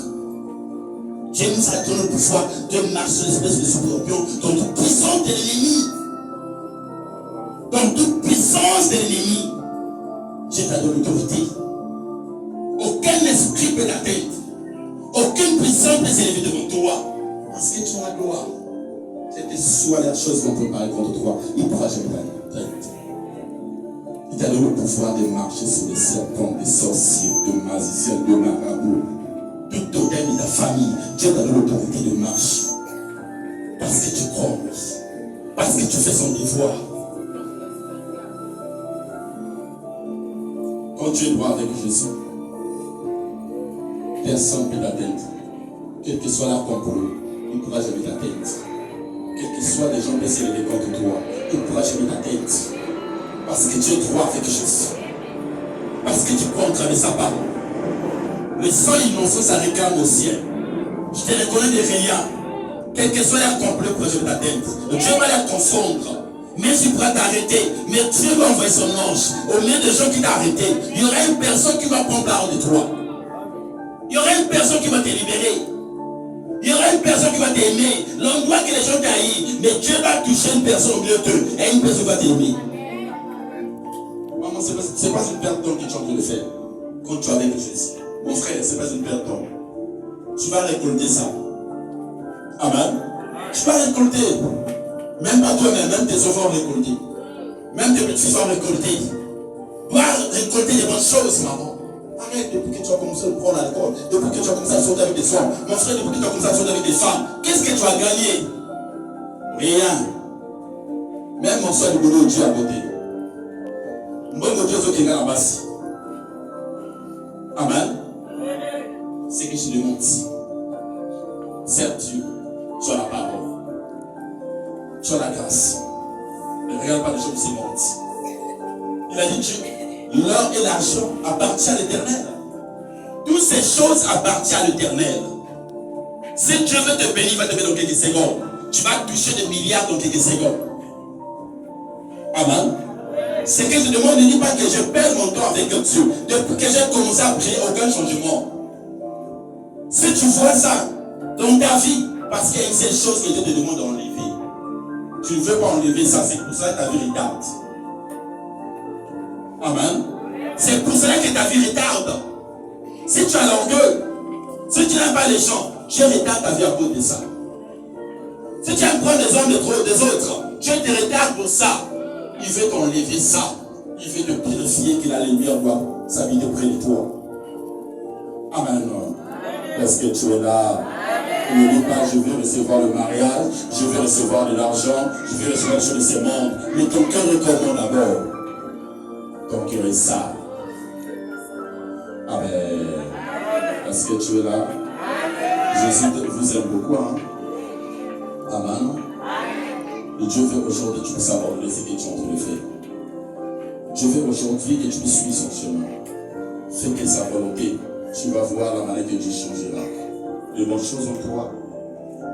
Dieu nous a donné le pouvoir de marcher sur l'espèce de scorpion dans toute puissance de l'ennemi. Dans toute puissance de l'ennemi. Dieu t'a donné l'autorité. Aucun esprit peut t'atteindre. Aucune puissance peut s'élever devant toi. Parce que tu as la gloire. Quelles que soient les choses qu'on prépare contre toi, il ne pourra jamais t'atteindre. Il t'a donné le pouvoir de marcher sur les serpents, des sorciers, de magiciens, de marabouts, tout totem de ta famille. Dieu t'a donné l'autorité de marche. Parce que tu crois en lui. Parce que tu fais son devoir. Quand tu es droit avec Jésus, personne ne peut t'atteindre. Quel que soit leur complot, il ne pourra jamais t'atteindre. Quels que soient les gens qui essaient de s'élever contre toi, il ne pourra jamais t'atteindre. Parce que tu es droit avec Jésus. Parce que tu crois en travers sa parole. Le sang innocent, ça réclame au ciel. Je te reconnais de rien. Quel que soit l'accompli pour que je t'atteindre, Dieu va la confondre. Mais tu pourras t'arrêter. Mais Dieu va envoyer son ange. Au milieu des gens qui t'ont arrêté, il y aura une personne qui va prendre part de toi. Il y aura une personne qui va te libérer. Il y aura une personne qui va t'aimer. L'endroit que les gens t'haïssent, mais Dieu va toucher une personne au milieu d'eux. Et une personne va t'aimer. Maman, ce n'est pas une perte de temps que tu es en train de faire. Quand tu es avec Jésus. Mon frère, ce n'est pas une perte de temps. Tu vas récolter ça. Amen. Tu vas récolter. Même pas toi-même, même tes enfants vont récolter. Même tes petits vont récolter. Tu vas récolter des bonnes choses, maman. Arrête, depuis que tu as commencé à prendre l'alcool, depuis que tu as commencé à sortir avec des femmes, mon frère, depuis que tu as commencé à sortir avec des femmes, qu'est-ce que tu as gagné? Rien. Même mon soeur du boulot, Dieu à côté. Bon Dieu, qui est là bas. Amen. C'est que je te demande. Certes, Dieu, tu as la parole. Tu as la grâce. Ne regarde pas les choses qui mentent. Il a dit Dieu, l'or et l'argent appartiennent à l'Éternel. Toutes ces choses appartiennent à l'Éternel. Si Dieu veut te bénir, il va te bénir dans quelques secondes. Tu vas toucher des milliards dans quelques secondes. Amen. C'est que je demande, ne dis pas que je perds mon temps avec Dieu. Depuis que j'ai commencé à prier, aucun changement. Si tu vois ça dans ta vie, parce qu'il y a une seule chose que Dieu te demande d'enlever. Tu ne veux pas enlever ça, c'est pour ça que ta vie retarde. Amen. C'est pour cela que ta vie retarde. Si tu as l'orgueil, si tu n'aimes pas les gens, Dieu retarde ta vie à cause de ça. Si tu aimes prendre des hommes des autres, Dieu te retarde pour ça. Il veut t'enlever ça. Il veut te purifier, que la lumière voit s'habiter près de toi. Amen. Est-ce que tu es là? Ne dis pas, je veux recevoir le mariage, je veux recevoir de l'argent, je veux recevoir des choses de ces mondes. Mais ton cœur est comment d'abord? Ton cœur est sale. Amen. Est-ce que tu es là? Jésus vous aime beaucoup. Hein? Amen. Et Dieu veut aujourd'hui que tu puisses abandonner ce que tu es en train de faire. Dieu veut aujourd'hui que tu puisses suivre son chemin. Fais que sa volonté. Tu vas voir la manière que Dieu changera. De bonnes choses en toi.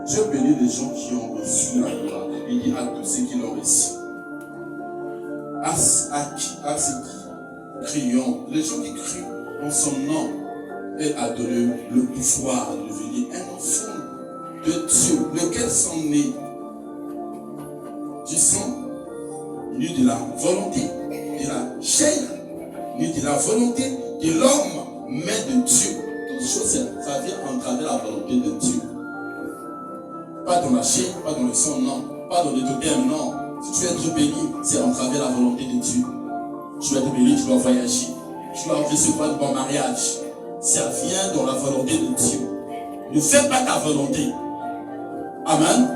Dieu bénit les gens qui ont reçu la gloire. Il dit à tous ceux qui l'ont reçu. À ceux qui crient, les gens qui crient en son nom, et a donné le pouvoir de devenir un enfant de Dieu, lequel sont nés du sang, ni de la volonté de la chair, ni de la volonté de l'homme, mais de Dieu. Toutes choses, ça vient entraver la volonté de Dieu. Pas dans la chair, pas dans le sang, non. Pas dans le totem, non. Si tu veux être béni, c'est entraver la volonté de Dieu. Tu vas être béni, tu dois voyager. Tu vas recevoir un bon mariage. Ça vient dans la volonté de Dieu. Ne fais pas ta volonté. Amen.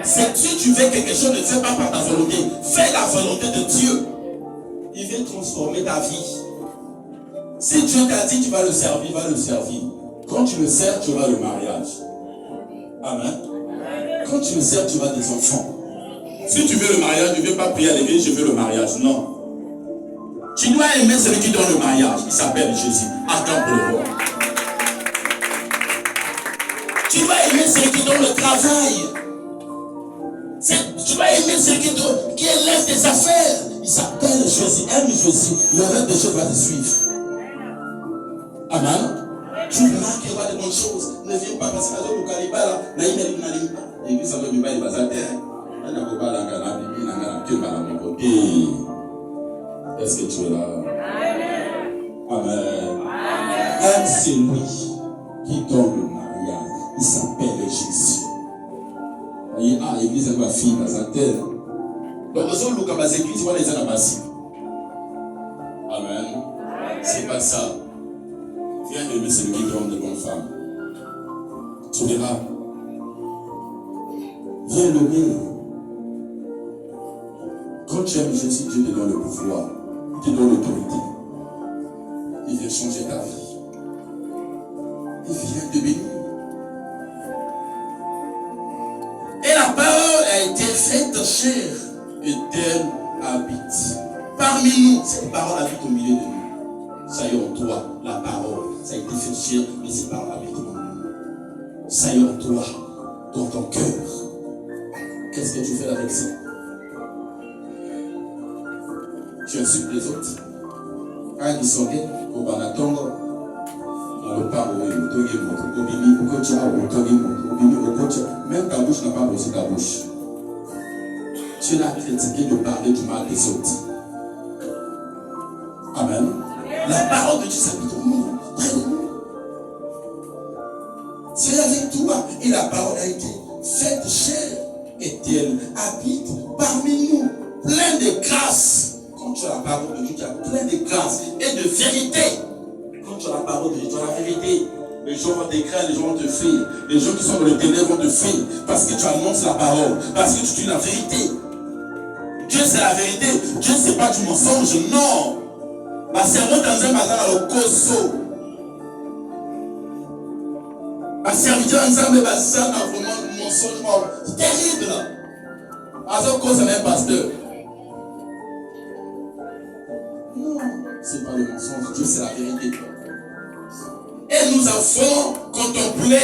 C'est Dieu, tu veux quelque chose, ne fais pas par ta volonté. Fais la volonté de Dieu. Il veut transformer ta vie. Si Dieu t'a dit tu vas le servir, va le servir. Quand tu le sers, tu auras le mariage. Amen. Quand tu le sers, tu auras des enfants. Si tu veux le mariage, ne viens pas prier à l'église, je veux le mariage. Non. Tu dois aimer celui qui donne le mariage. Il s'appelle Jésus. Attends pour le voir. Tu dois aimer celui qui donne le travail. Tu dois aimer celui qui élève tes affaires. Il s'appelle Jésus. Aime Jésus. Le reste des choses va te suivre. Amen. Tu verras qu'il y aura de bonnes choses. Ne viens pas parce que le calibre là, et puis ça veut dire qu'il va s'arrêter. Est-ce que tu es là? Amen. Aime celui qui donne le mariage. Il s'appelle Jésus. Ah, l'église est ma fille, dans sa terre. Donc, les autres, les églises, ils les anabassis. Amen. C'est pas ça. Viens aimer celui qui donne de bonnes femmes. Tu verras. Viens l'aimer. Quand tu aimes Jésus, Dieu te donne le pouvoir. Il te donne l'autorité. Il vient changer ta vie. Il vient te bénir. Et la parole a été faite chair et d'elle habite. Parmi nous, cette parole habite au milieu de nous. Ça y est en toi, la parole. Ça a été fait chair et cette parole habite en nous. ça est en toi, dans ton cœur. Qu'est-ce que tu fais avec ça? Tu insultes les autres. Un disonné, au banatongo, dans le parole, au togi, au bimi, au kocha, au togi, au bimi, au kocha. Même ta bouche n'a pas bossé ta bouche. Tu l'as critiqué de parler du mal des autres. Amen. La parole de Dieu s'habite au monde, près de nous. C'est avec toi et la parole a été faite chair et elle habite parmi nous, plein de grâce. Quand tu as la parole de Dieu, tu as plein de grâce et de vérité. Quand tu as la parole de Dieu, tu as la vérité. Les gens vont t'écrire, les gens vont te fuir. Les gens qui sont dans le ténèbres vont te fuir parce que tu annonces la parole, parce que tu dis la vérité. Dieu c'est la vérité. Dieu c'est pas du mensonge, non. Ma servante dans un magasin dans le Koso. Ma serviteur dans un magasin dans vraiment du mensonge. C'est terrible. À ce cause, c'est un pasteur. Non, c'est pas le mensonge. Dieu c'est la vérité. Et nous avons contemplé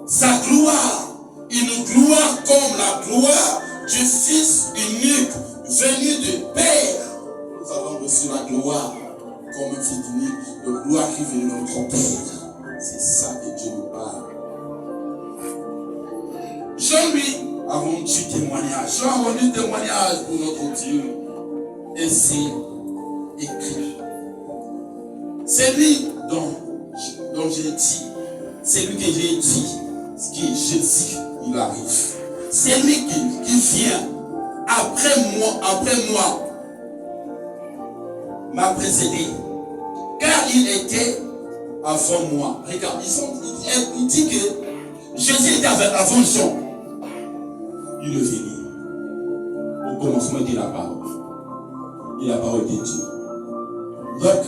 sa gloire. Une gloire comme la gloire du Fils unique venu du Père. Nous avons reçu la gloire comme un Fils unique, de gloire qui vient de notre Père. C'est ça que Dieu nous parle. Jean, lui, a rendu témoignage. Jean a rendu témoignage pour notre Dieu. Et c'est écrit. C'est lui dont j'ai dit, c'est lui que j'ai dit, ce qui est Jésus, il arrive. C'est lui qui vient après moi, m'a précédé. Car il était avant moi. Regarde, il dit que Jésus était avant Jean. Il est venu. Au commencement, il dit la parole. Et la parole était Dieu. Donc,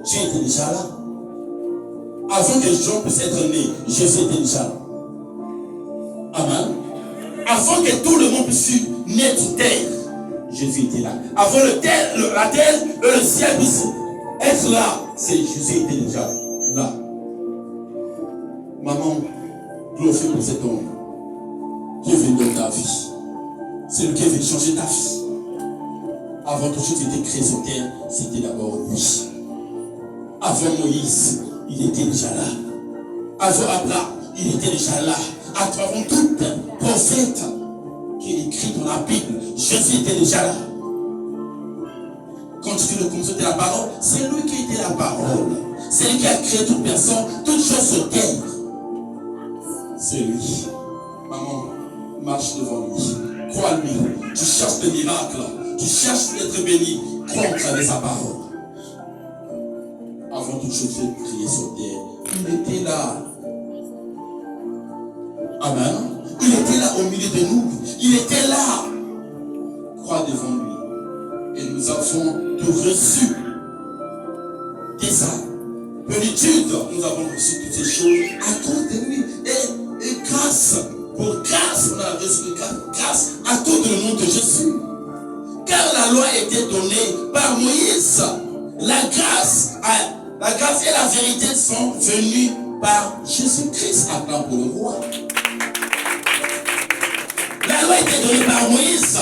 Dieu était déjà là. Avant que Jean puisse être né, Jésus était déjà là. Amen. Avant que tout le monde puisse naître terre, Jésus était là. Avant la terre et le ciel puisse être là, c'est Jésus était déjà là. Maman, glorifie pour cet homme qui est venu dans ta vie. C'est lui qui est venu changer ta vie. Avant toute chose qui était créé sur terre, c'était d'abord lui. Avant Moïse, il était déjà là. Avant Abraham, il était déjà là. Avant tout prophète qui est écrit dans la Bible, Jésus était déjà là. Quand tu dis le commencement de la parole, c'est lui qui était la parole. C'est lui qui a créé toute personne, toute chose sur terre. C'est lui. Maman, marche devant lui. Crois lui. Tu cherches le miracle. Tu cherches d'être béni. Crois en travers sa parole. Avant toute chose créée sur terre, il était là. Amen. Il était là au milieu de nous. Il était là. Crois devant lui. Et nous avons tout reçu. Dès sa plénitude, nous avons reçu toutes ces choses à cause de lui. Et grâce, pour grâce, on a reçu grâce à cause du nom de Jésus. Car la loi était donnée par Moïse. La grâce et la vérité sont venues par Jésus-Christ. Acclame pour le roi. La loi était donnée par Moïse.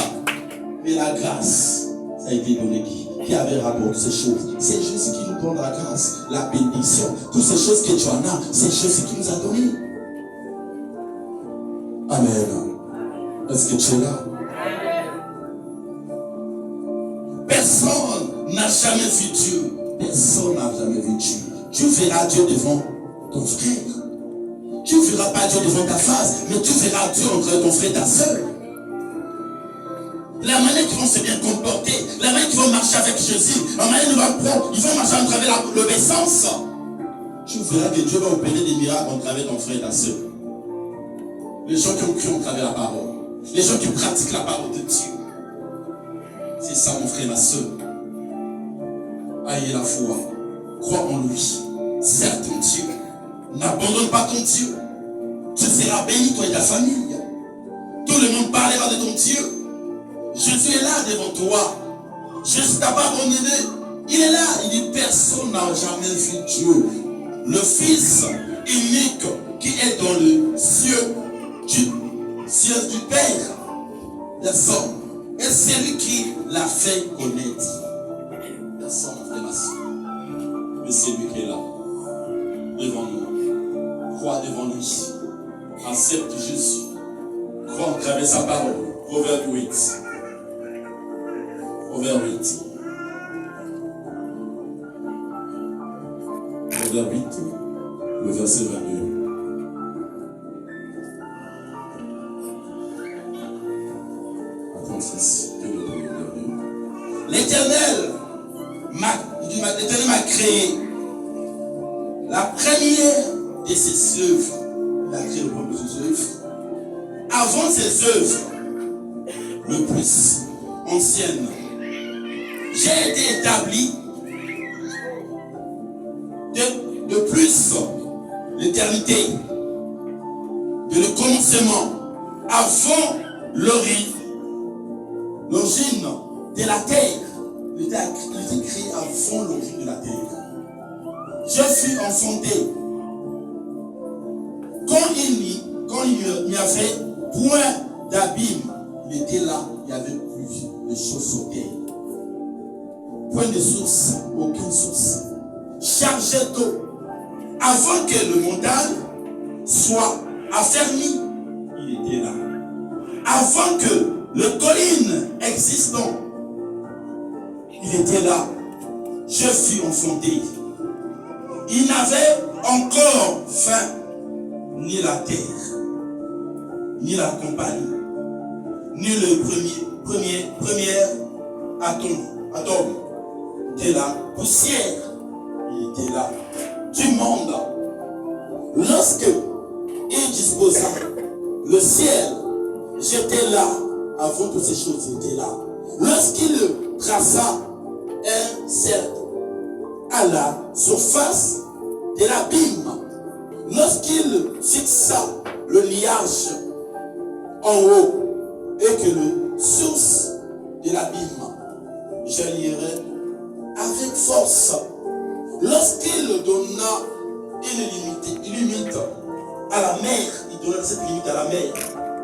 Mais la grâce, ça a été donné qui avait rapport à ces choses. C'est Jésus qui nous donne la grâce, la bénédiction. Toutes ces choses que tu en as, c'est Jésus qui nous a donné. Amen. Est-ce que tu es là? Personne n'a jamais vu Dieu. Personne n'a jamais vu Dieu. Tu verras Dieu devant ton frère. Tu ne verras pas Dieu devant ta face, mais tu verras Dieu entre ton frère et ta soeur. La manière qu'ils vont se bien comporter, la manière qu'ils vont marcher avec Jésus, la manière qu'ils vont marcher à travers l'obéissance. Tu verras que Dieu va opérer des miracles à travers ton frère et ta soeur. Les gens qui ont cru à travers la parole. Les gens qui pratiquent la parole de Dieu. C'est ça mon frère et ma soeur. Ayez la foi. Crois en lui. Sers ton Dieu. N'abandonne pas ton Dieu. Tu seras béni, toi et ta famille. Tout le monde parlera de ton Dieu. Jésus est là devant toi. Jésus t'a pas abandonné. Il est là. Il dit personne n'a jamais vu Dieu. Le Fils unique qui est dans le cieux du Père des hommes. Et c'est lui qui l'a fait connaître. Personne ne fait ma soeur. Mais c'est lui qui est là, devant nous. Crois devant lui. Accepte Jésus. Crois en travers sa parole. Proverbe 8. Proverbe 8. Proverbe 8, le verset 22. L'Éternel m'a créé la première de ses œuvres. Il a créé le premier de ses œuvres. Avant ses œuvres, le plus ancienne, j'ai été établi de plus l'éternité, de le commencement, avant l'origine de la terre. Il était créé avant l'origine de la terre. Je suis enfanté. Quand il n'y avait point d'abîme, il était là, il n'y avait plus de choses sur terre. Point de source, aucune source. Chargé d'eau. Avant que le montagne soit affermi, il était là. Avant que le colline existant, il était là. Je fus enfanté. Il n'avait encore faim, ni la terre, ni la compagnie, ni le premier atome de la poussière. Il était là. Du monde. Lorsque il disposa le ciel, j'étais là. Avant toutes ces choses, il était là. Lorsqu'il traça un cercle à la surface de l'abîme, lorsqu'il fixa le liage en haut et que le source de l'abîme, je lirai avec force. Lorsqu'il donna une limite à la mer, il donna cette limite à la mer,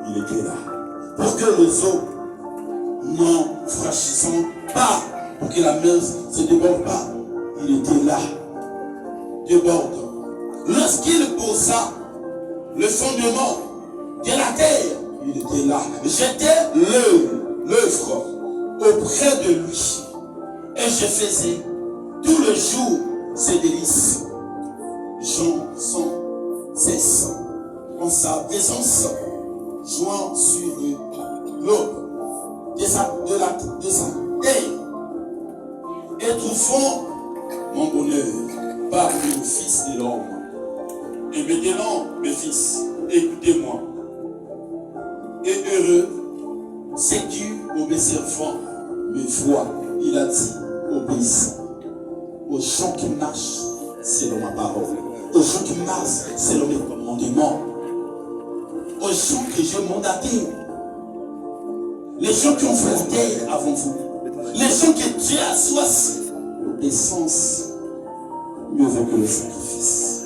il était là. Pour que les eaux n'en franchissant pas, pour que la mer ne se déborde pas, il était là, déborde. Lorsqu'il posa le fondement de la terre, il était là. J'étais l'œuvre auprès de lui. Et je faisais tout le jour ses délices. Jean sans cesse en sa présence, jouant sur l'aube de sa terre et trouvant mon bonheur parmi le Fils de l'homme. Et maintenant, mes fils, écoutez-moi. Et heureux, c'est qui obéissant mes voix, il a dit, obéissant aux gens qui marchent selon ma parole, aux gens qui marchent selon mes commandements, aux gens que j'ai mandatés, les gens qui ont fait la terre avant vous, les gens que Dieu a choisis. L'essence mieux vaut que le sacrifice.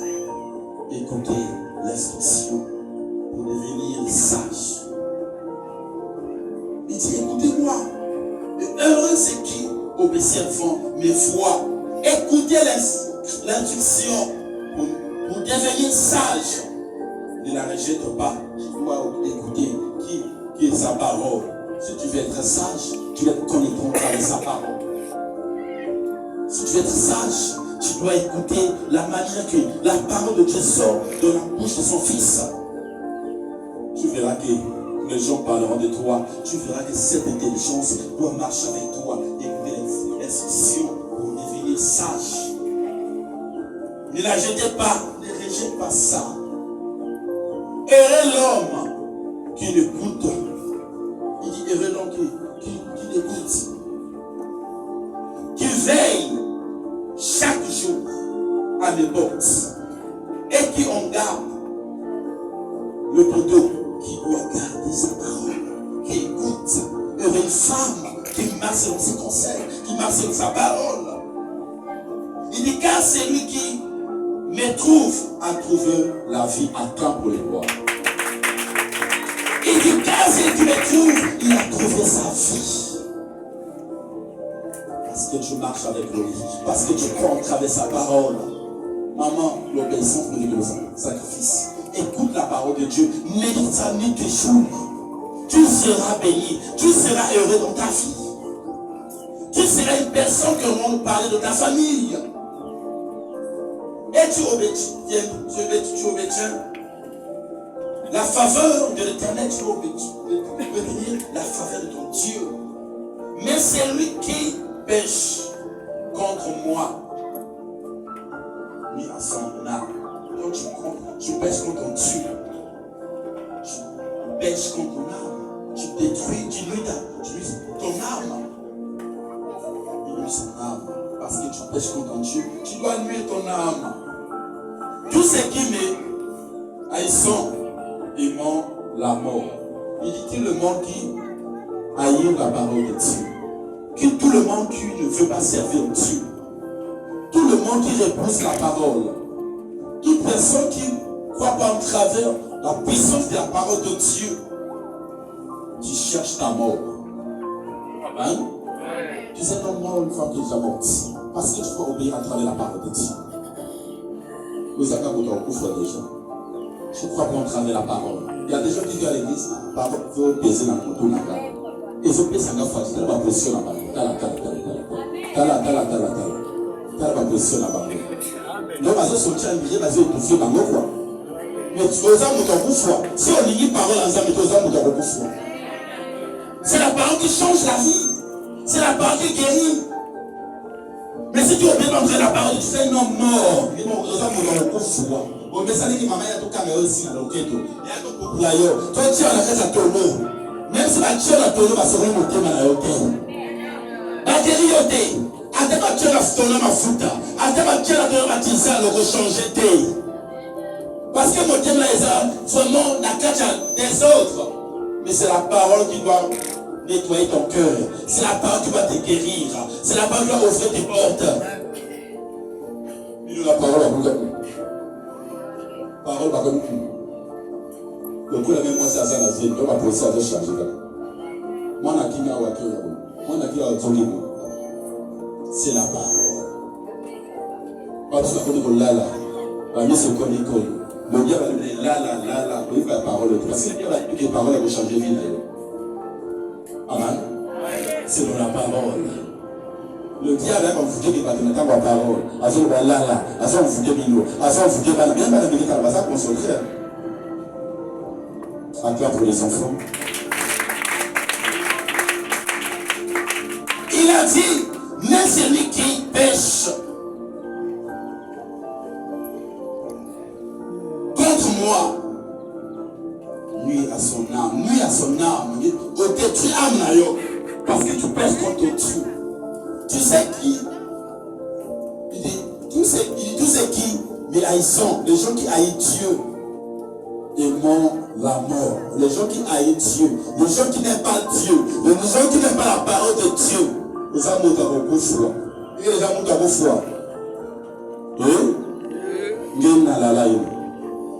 Écoutez l'instruction pour devenir sage. Il dit, écoutez-moi. Heureux c'est qui obéissant mes voix. Écoutez l'instruction pour devenir sage. Ne la rejette pas. Tu dois écouter qui est sa parole. Si tu veux être sage, tu dois être connecté avec sa parole. Si tu veux être sage, tu dois écouter la manière que la parole de Dieu sort de la bouche de son Fils. Tu verras que les gens parleront de toi. Tu verras que cette intelligence doit marcher avec toi. Écouter les instructions pour devenir sage. Ne la jetez pas, ne rejette pas ça. Heureux l'homme qui l'écoute. Il dit heureux l'homme qui l'écoute. Qui veille chaque jour à mes portes et qui en garde le poteau, qui doit garder sa parole, qui écoute. Heureux une femme qui marche selon ses conseils, qui marche selon sa parole. Il dit car c'est lui qui mais trouve à trouver la vie à temps pour les rois. Il dit, quand tu les trouves, il a trouvé sa vie. Parce que tu marches avec lui, parce que tu crois en travers sa parole. Maman, l'obéissance me dit le sacrifice. Écoute la parole de Dieu, médite ça nuit tes jours. Tu seras béni, tu seras heureux dans ta vie. Tu seras une personne que l'on va parler de ta famille. Et tu obétiens. La faveur de l'Éternel, tu obéis la faveur de ton Dieu. Mais c'est lui qui pêche contre moi, lui à son âme. Donc tu pêches contre ton Dieu. Tu pêches contre ton âme. Tu détruis, tu nuis ton âme. Il nuit son âme. Parce que tu pêches contre ton Dieu. Tu dois nuire ton âme. Tous ceux qui me haïssent, ils m'ont la mort. Il dit tout le monde qui haït la parole de Dieu. Tout le monde qui ne veut pas servir Dieu. Tout le monde qui repousse la parole. Toute personne qui ne croit pas en travers la puissance de la parole de Dieu. Tu cherches ta mort. Amen. Tu sais non mort une fois que tu es mort. Parce que tu peux obéir à travers la parole de Dieu. Vous avez beaucoup déjà. Je crois qu'on travers la parole. Il y a des gens qui viennent à l'église, parole, il faut peser dans mon dos. Il faut peser dans mon dos. Il faut pression dans mon dos. Tala pression dans mon dos. Donc, je suis sorti à l'île, je suis étouffé dans mon dos. Mais tu as mon foi. Si on lit parole ensemble, tu as mon foi. C'est la parole qui change la vie. C'est la parole qui guérit. Mais si tu obéis d'entrer la parole, tu fais un homme mort. Il y a mon foi. On met ça qui maman y a tout caméra aussi dans le ghetto. Il y a tout pour la yo. Toi tu as la caisse à tonneau. Même si tu as la tonneau, va se remonter dans la hôtel. Batterie yoté. Adema tu as la tonneau ma futa. Adema tu as la tonneau ma tisa le rechanger té. Parce que mon thème là est vraiment la cache des autres. Mais c'est la parole qui doit nettoyer ton cœur. C'est la parole qui va te guérir. C'est la parole qui va ouvrir tes portes. Il la parole à vous. Parole par contre. Le coup la même moi c'est à ça la vie. On va procéder à changer. Moi n'a qui n'a pas que moi n'a qui a autorisé. C'est la parole. Pas tout ça qu'on là là. Pas mis ce qu'on école. Le diable va dire là. Oui la parole. Parce que les paroles vont changer vie. Amen. C'est dans la parole. Le diable va vous dire qu'il va te mettre en parole. À ce moment-là, à ce moment-là, vous dire Milo. À ce moment-là, vous dire Milo. Bien, madame, il va ça consacrer. À toi pour les enfants. Il a dit, mais celui qui pêche contre moi, nuit à son âme, au détruit âme, parce que tu pêches contre Dieu. Tu sais qui? Il dit, tous ceux qui me haïssent, les gens qui haïssent Dieu, aiment la mort. Les gens qui haïssent Dieu, les gens qui n'aiment pas Dieu, les gens qui n'aiment pas la parole de Dieu, les gens qui ont beaucoup foi. Et les gens qui ont beaucoup foi. Ils n'ont pas la laïe.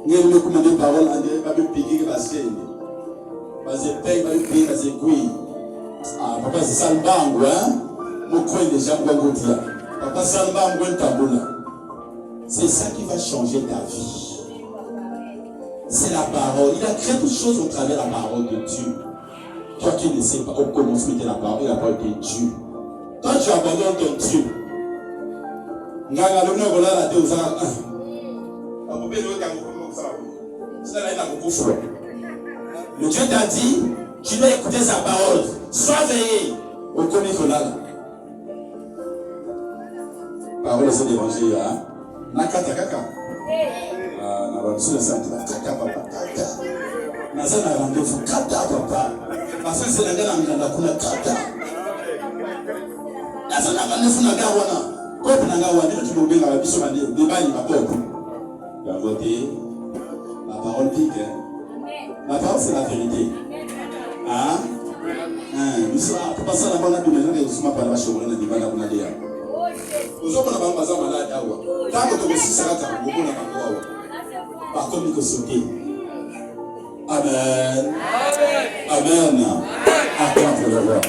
Ils n'ont pas de parole, ils n'ont pas de piquer, parce que paye, parce que ah, papa, c'est ça le bango, hein? C'est ça qui va changer ta vie. C'est la parole. Il a créé toutes choses au travers de la parole de Dieu. Toi qui ne sais pas au commencement de la parole de Dieu. Toi tu abandonnes ton Dieu. Le Dieu t'a dit, tu dois écouter sa parole. Sois veillé. Au commis parole de l'évangile, hein? Nakata kaka. Na babiso na santé kaka papa kaka. Na ça na rendez-vous kata papa. Parce que c'est la gana na kuna kata. Na ça na rendez-vous na gawana. Kopi na gawana tu dois bien la babiso na débat ni makopo. La voter la parole pique. La parole c'est la vérité. Hein? Nous sommes pas ça la bonne de les gens qui sont pas la chemin na débat na kuna dia. Par contre, il faut sauter. Amen. Amen. Attends pour le voir.